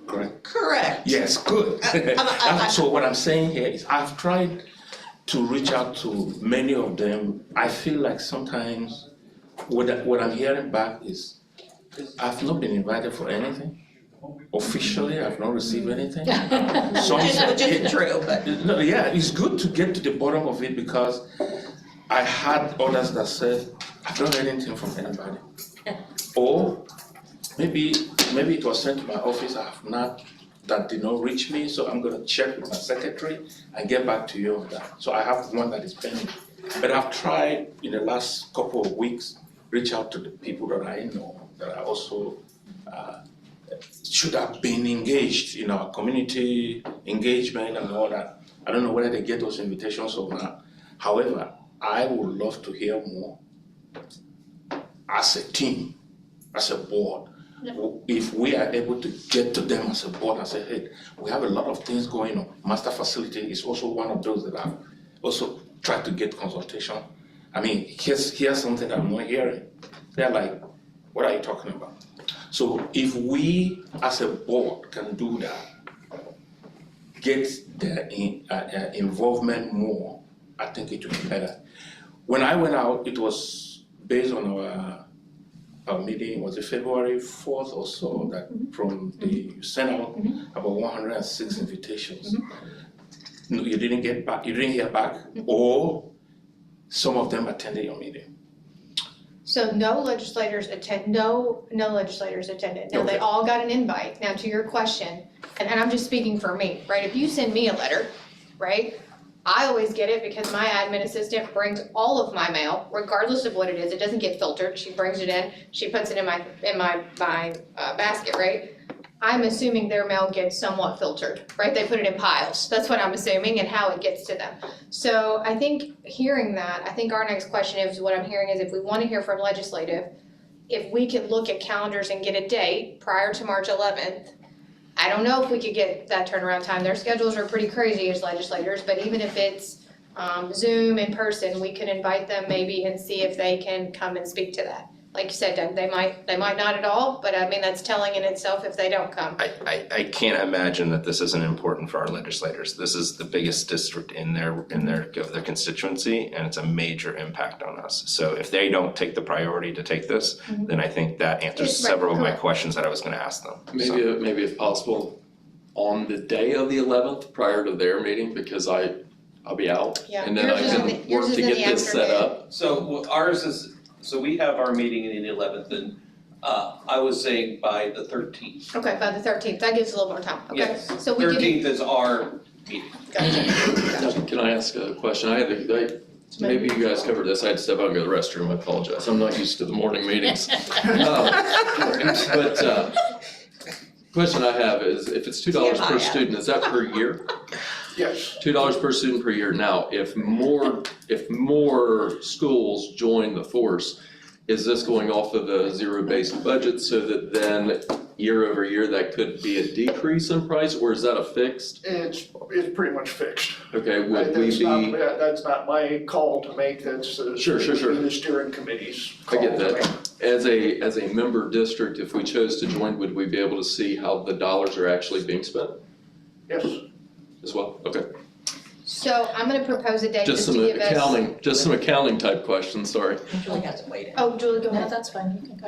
Correct? Correct. Yes, good. So what I'm saying here is I've tried to reach out to many of them. I feel like sometimes what I'm hearing back is I've not been invited for anything. Officially, I've not received anything. Which is true, but. No, yeah, it's good to get to the bottom of it because I had others that said, I've not heard anything from anybody. Or maybe it was sent to my office, I have not, that did not reach me, so I'm gonna check with my secretary and get back to you on that. So I have one that is pending. But I've tried in the last couple of weeks, reach out to the people that I know, that I also should have been engaged in our community engagement and all that. I don't know whether they get those invitations or not. However, I would love to hear more as a team, as a board. If we are able to get to them as a board and say, hey, we have a lot of things going on. Master facility is also one of those that I've also tried to get consultation. I mean, here's something that I'm not hearing. They're like, what are you talking about? So if we as a board can do that, get their involvement more, I think it will be better. When I went out, it was based on our meeting, was it February 4th or so, that from the sent out about 106 invitations. No, you didn't get back, you didn't hear back, or some of them attended your meeting. So no legislators attended. Now, they Okay. all got an invite. Now, to your question, and I'm just speaking for me, right? If you send me a letter, right? I always get it because my admin assistant brings all of my mail, regardless of what it is. It doesn't get filtered. She brings it in, she puts it in my basket, right? I'm assuming their mail gets somewhat filtered, right? They put it in piles. That's what I'm assuming and how it gets to them. So I think hearing that, I think our next question is, what I'm hearing is if we want to hear from legislative, if we could look at calendars and get a date prior to March 11th, I don't know if we could get that turnaround time. Their schedules are pretty crazy as legislators, but even if it's Zoom, in person, we could invite them maybe and see if they can come and speak to that. Like you said, Doug, they might not at all, but I mean, that's telling in itself if they don't come. I can't imagine that this isn't important for our legislators. This is the biggest district in their constituency, and it's a major impact on us. So if they don't take the priority to take this, then I think that answers Right, several of my correct. questions that I was gonna ask them. So- Maybe if possible, on the day of the 11th, prior to their meeting, because I'll be out. Yeah. And then I Yours is in can the- yours work is to in get the this set afternoon. up. So ours is, so we have our meeting in the 11th, and I was saying by the 13th. Okay, by the 13th, that gives a little more time, okay? Yes, So we give you, 13th is our meeting. gotcha. Can I ask a question? Maybe you guys covered this, I had to step out and go to the restroom, I apologize, I'm not used to the morning meetings. Question I have is, if it's $2 per student, is that per year? Yes, $2 per student per year. Now, if more schools join the force, is this going off of a zero-based budget so that then year over year that could be a decrease in price, or is that a fixed? it's pretty much fixed. Okay, would we be, That's not my call to make, that's Sure. the steering committee's I call get to make. that. As a member district, if we chose to join, would we be able to see how the dollars are actually being spent Yes, as well? Okay, So I'm gonna propose a date just to give us. just some accounting type questions, sorry. Julie hasn't waited. Oh, Julie, go No, ahead. that's fine, you can go.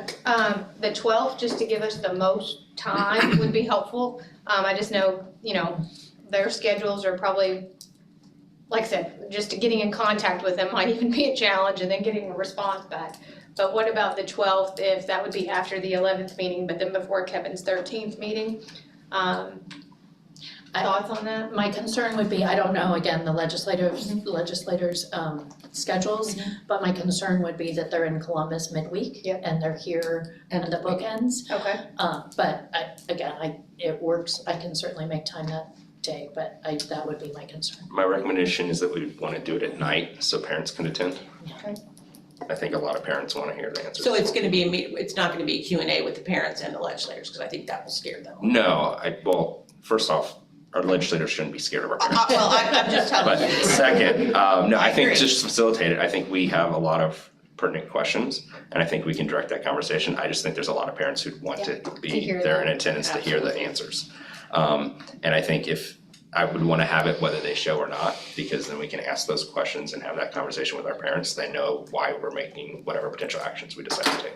The 12th, just to give us the most time would be helpful. I just know, their schedules are probably, like I said, just getting in contact with them might even be a challenge and then getting a response back. But what about the 12th, if that would be after the 11th meeting, but then before Kevin's 13th meeting? Thoughts on that? My concern would be, I don't know, again, the legislators' schedules, but my concern would be that they're in Columbus midweek. Yep. And they're here at the bookends. Okay. But it works, I can certainly make time that day, but that would be my concern. My recommendation is that we wanna do it at night so parents can attend. Okay. I think a lot of parents wanna hear the answers. So it's not gonna be a Q&A with the parents and the legislators, because I think that will scare them. No, well, first off, our legislators shouldn't be scared of our parents. Well, I'm just telling But you. second, no, I think agree. just to facilitate it, I think we have a lot of pertinent questions, and I think we can direct that conversation. I just think there's a lot of parents who'd want to to be hear there that. in attendance to hear the answers. And I think I would wanna have it whether they show or not, because then we can ask those questions and have that conversation with our parents. They know why we're making whatever potential actions we decide to take.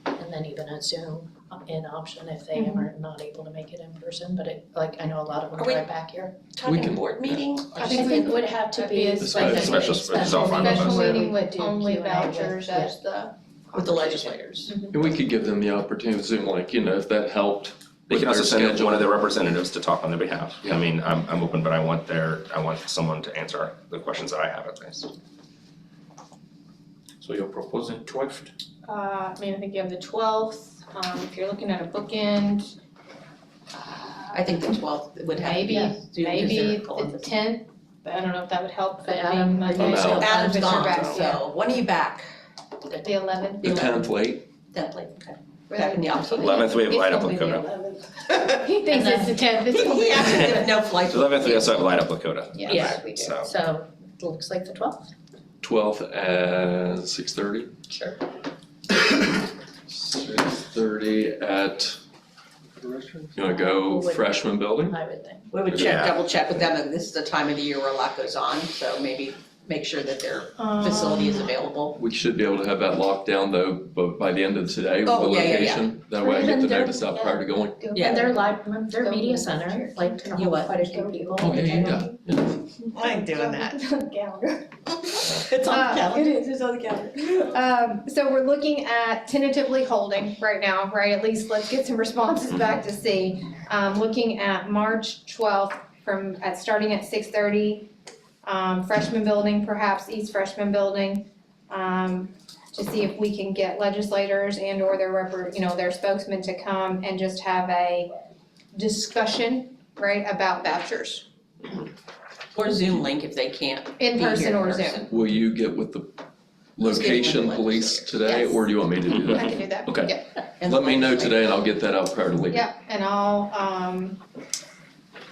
And then even a Zoom in option if they are not able to make it in person, but I know a lot of them Are we- drive back here. Talking can- board meeting? I think it would have to be. That'd be a like a special- it's all fine with Special us. meeting with We do only Q&A with- vouchers as the. With the legislators. And we could give them the opportunity, Zoom, like, if that helped They with can also their send schedule. one of their representatives to talk on their behalf. Yeah. I mean, I'm open, but I want someone to answer the questions that I have at least. so you're proposing 12th? I think you have the 12th, if you're looking at a bookend, I think the 12th would have to be maybe, Zoom because maybe they're the Columbus. 10th, but I don't know if that would help. But being Adam, Monday. I'm out. Adam's Mr. gone, Back, yeah. so when are you back? The 11th. The 10th late, Definitely, okay. Back in the office. 11th, we have light up It's gonna be the Lakota. 11th. He thinks it's the 10th, it's gonna He be. actually did no flights. 11th, we also have light up Lakota. Yes, we do. So, So it looks like the 12th. 12th at 6:30? Sure. 6:30 at, you wanna go freshman building? I would think. We would Yeah. double check with them, and this is the time of the year where a lot goes on, so maybe make sure that their facility is available. We should be able to have that locked down though, but by the end of today with the Oh, yeah, yeah, yeah. location. That way I get the notice out prior to going. Yeah. And their media center, like, can You hold what? quite a few people. Oh, yeah. I ain't doing that. Calendar. It's on the calendar. It is, it's on the calendar. So we're looking at tentatively holding right now, right? At least let's get some responses back to see. Looking at March 12th starting at 6:30. Freshman building, perhaps East Freshman building, to see if we can get legislators and or their spokesman to come and just have a discussion, right, about vouchers, Or Zoom link if they can't in be here person in or person. Zoom. Will you get with the Who's getting with the location police legislators? today, Yes. or do you want me to do I that? can do that, Okay. yeah. And Let me know legislators. today and I'll get that out prior to leaving. Yeah, and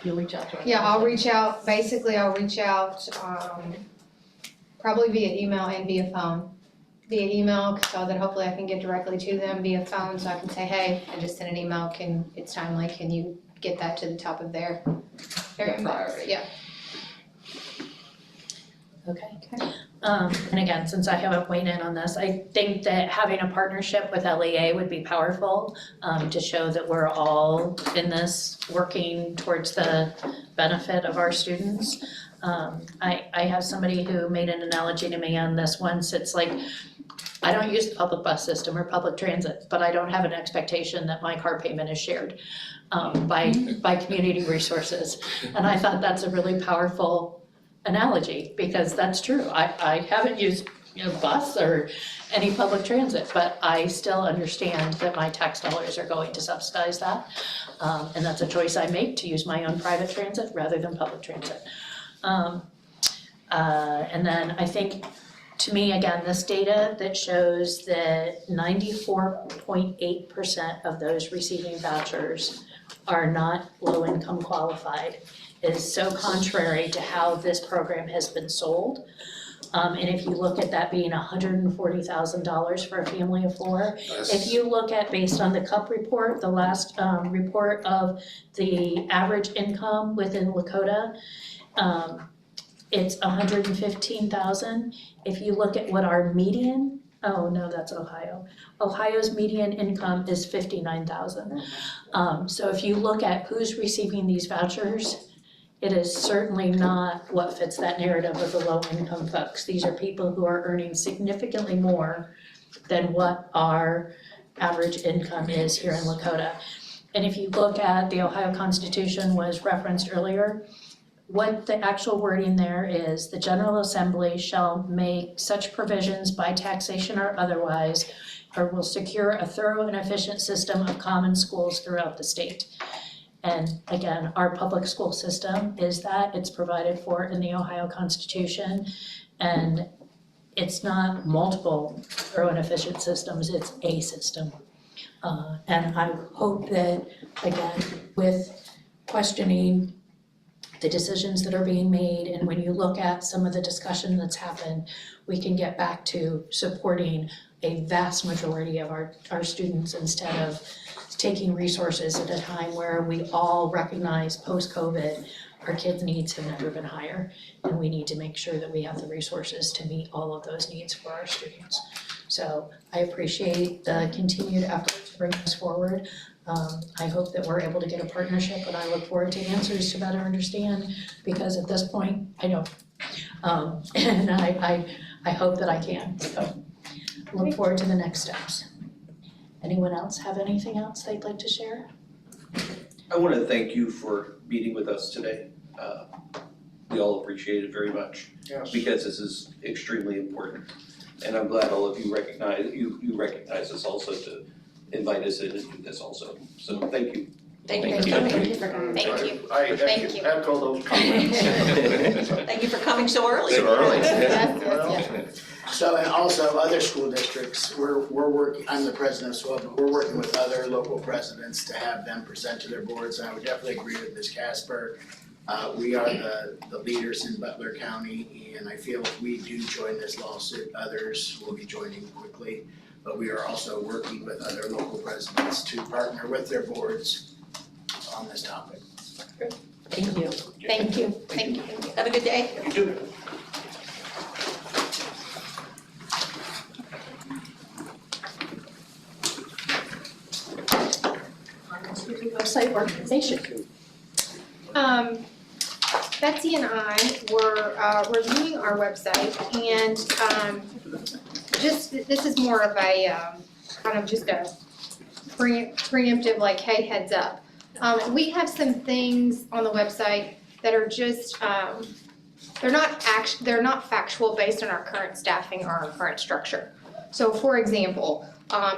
You'll reach out to us. I'll reach out, basically I'll reach out, probably via email and via phone. Via email, so that hopefully I can get directly to them, via phone, so I can say, hey, I just sent an email, it's timely, can you get that to the top of their inbox, yeah. Okay. And again, since I haven't weighed in on this, I think that having a partnership with LEA would be powerful, to show that we're all in this working towards the benefit of our students. I have somebody who made an analogy to me on this once. It's like, I don't use the public bus system or public transit, but I don't have an expectation that my car payment is shared by community resources. And I thought that's a really powerful analogy, because that's true. I haven't used, bus or any public transit, but I still understand that my tax dollars are going to subsidize that. And that's a choice I make, to use my own private transit rather than public transit. And then I think, to me, again, this data that shows that 94.8% of those receiving vouchers are not low-income qualified is so contrary to how this program has been sold. And if you look at that being $140,000 for a family of four, if you look at, based on the CUP report, the last report of the average income within Lakota, it's $115,000. If you look at what our median, oh no, that's Ohio. Ohio's median income is $59,000. So if you look at who's receiving these vouchers, it is certainly not what fits that narrative of the low income folks. These are people who are earning significantly more than what our average income is here in Lakota. And if you look at the Ohio Constitution was referenced earlier, what the actual wording there is, the General Assembly shall make such provisions by taxation or otherwise, or will secure a thorough and efficient system of common schools throughout the state. And again, our public school system is that, it's provided for in the Ohio Constitution, and it's not multiple thorough and efficient systems, it's a system. And I hope that, again, with questioning the decisions that are being made, and when you look at some of the discussion that's happened, we can get back to supporting a vast majority of our students instead of taking resources at a time where we all recognize post-COVID, our kids' needs have never been higher, and we need to make sure that we have the resources to meet all of those needs for our students. So I appreciate the continued effort to bring this forward. I hope that we're able to get a partnership, and I look forward to answers to better understand, because at this point, I don't. And I hope that I can, so look forward to the next steps. Anyone else have anything else they'd like to share? I want to thank you for meeting with us today. We all appreciate it very much, Yes. because this is extremely important. And I'm glad all of you recognize us also to invite us in and do this also. So thank you. Thank you Thank for you. coming. Thank you. I Thank you. echo those comments. Thank you for coming so early. So early. Yes, Well, yes. So, and also other school districts, we're working, I'm the president of SWAB, but we're working with other local presidents to have them present to their boards. And I would definitely agree with Ms. Casper. We are the leaders in Butler County, and I feel if we do join this lawsuit, others will be joining quickly. But we are also working with other local presidents to partner with their boards on this topic. Thank you. Thank you, thank you. Have a good day. You do. Website organization. Betsy and I were reviewing our website, and this is more of a kind of just a preemptive, like, hey, heads up. We have some things on the website that are just they're not factual based on our current staffing or our current structure. So for example,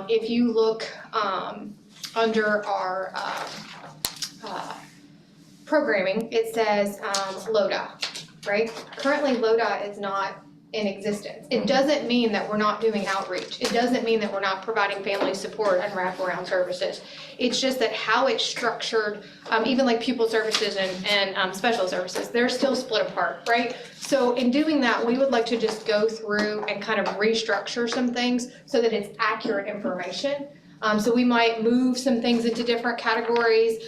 if you look under our programming, it says LODA, right? Currently LODA is not in existence. It doesn't mean that we're not doing outreach. It doesn't mean that we're not providing family support and wraparound services. It's just that how it's structured, even like pupil services and special services, they're still split apart, right? So in doing that, we would like to just go through and kind of restructure some things so that it's accurate information. So we might move some things into different categories,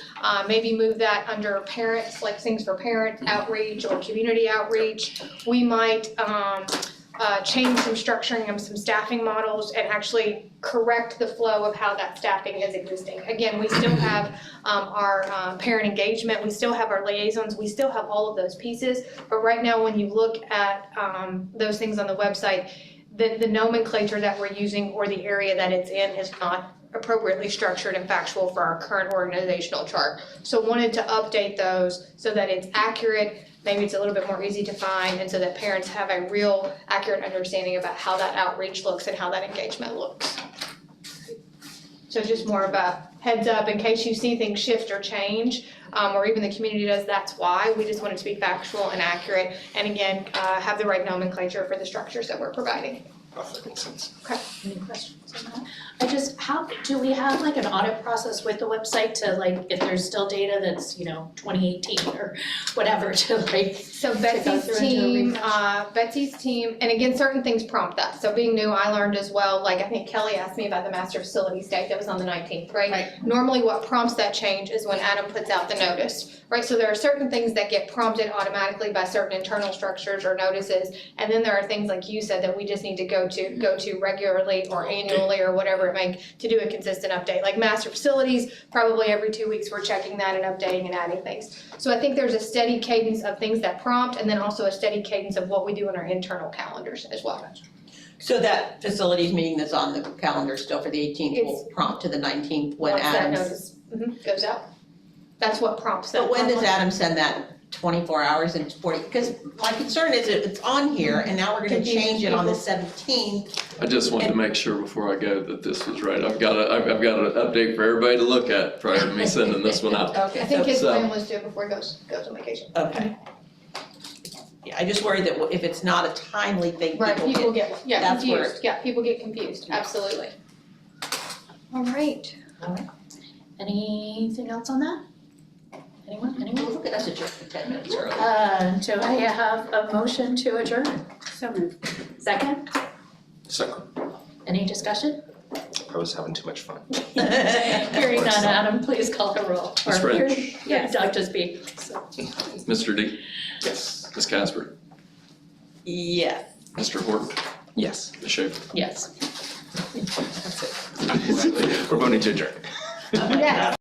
maybe move that under parents, like things for parent outreach or community outreach. We might change some structuring of some staffing models and actually correct the flow of how that staffing is existing. Again, we still have our parent engagement, we still have our liaisons, we still have all of those pieces. But right now, when you look at those things on the website, the nomenclature that we're using or the area that it's in is not appropriately structured and factual for our current organizational chart. So wanted to update those so that it's accurate, maybe it's a little bit more easy to find, and so that parents have a real accurate understanding about how that outreach looks and how that engagement looks. So just more of a heads up in case you see things shift or change, or even the community does, that's why. We just want it to be factual and accurate, and again, have the right nomenclature for the structures that we're providing. That makes sense. Any questions on that? How, do we have like an audit process with the website to like, if there's still data that's, 2018 or whatever, to like, So go Betsy's through and do a team, and again, certain things prompt that. So being new, I learned as well, like I think Kelly asked me about the master facility state that was on the 19th, right? Right. Normally what prompts that change is when Adam puts out the notice, right? So there are certain things that get prompted automatically by certain internal structures or notices. And then there are things like you said that we just need to go to regularly or annually or whatever it may, to do a consistent update. Like master facilities, probably every 2 weeks we're checking that and updating and adding things. So I think there's a steady cadence of things that prompt, and then also a steady cadence of what we do in our internal calendars as well. So that facilities meeting that's on the calendar still for the 18th will prompt to the 19th when Once that Adam's. notice goes out. That's what prompts that. But when does Adam send that 24 hours and 40, because my concern is it's on here and now we're gonna change it on the 17th. I just wanted to make sure before I go that this was right. I've got an update for everybody to look at prior to me sending this one out. Okay, I think his So- plan was to before he goes on vacation. okay. Yeah, I just worry that if it's not a timely thing, Right, people get, that's where- confused, people get confused, absolutely. All right. anything else on that? Anyone? Look at us adjourn for 10 minutes early. Do I have a motion to adjourn? So moved. Second? Second. Any discussion? I was having too much fun. Hearing none, Adam, please call the roll. Ms. Or French? hearing- Yeah, Dr. Speak. Mr. D, Yes. Ms. Casper, Yes. Mr. Horton, Yes. Ms. Schaefer. Yes. We're voting to adjourn. Yes.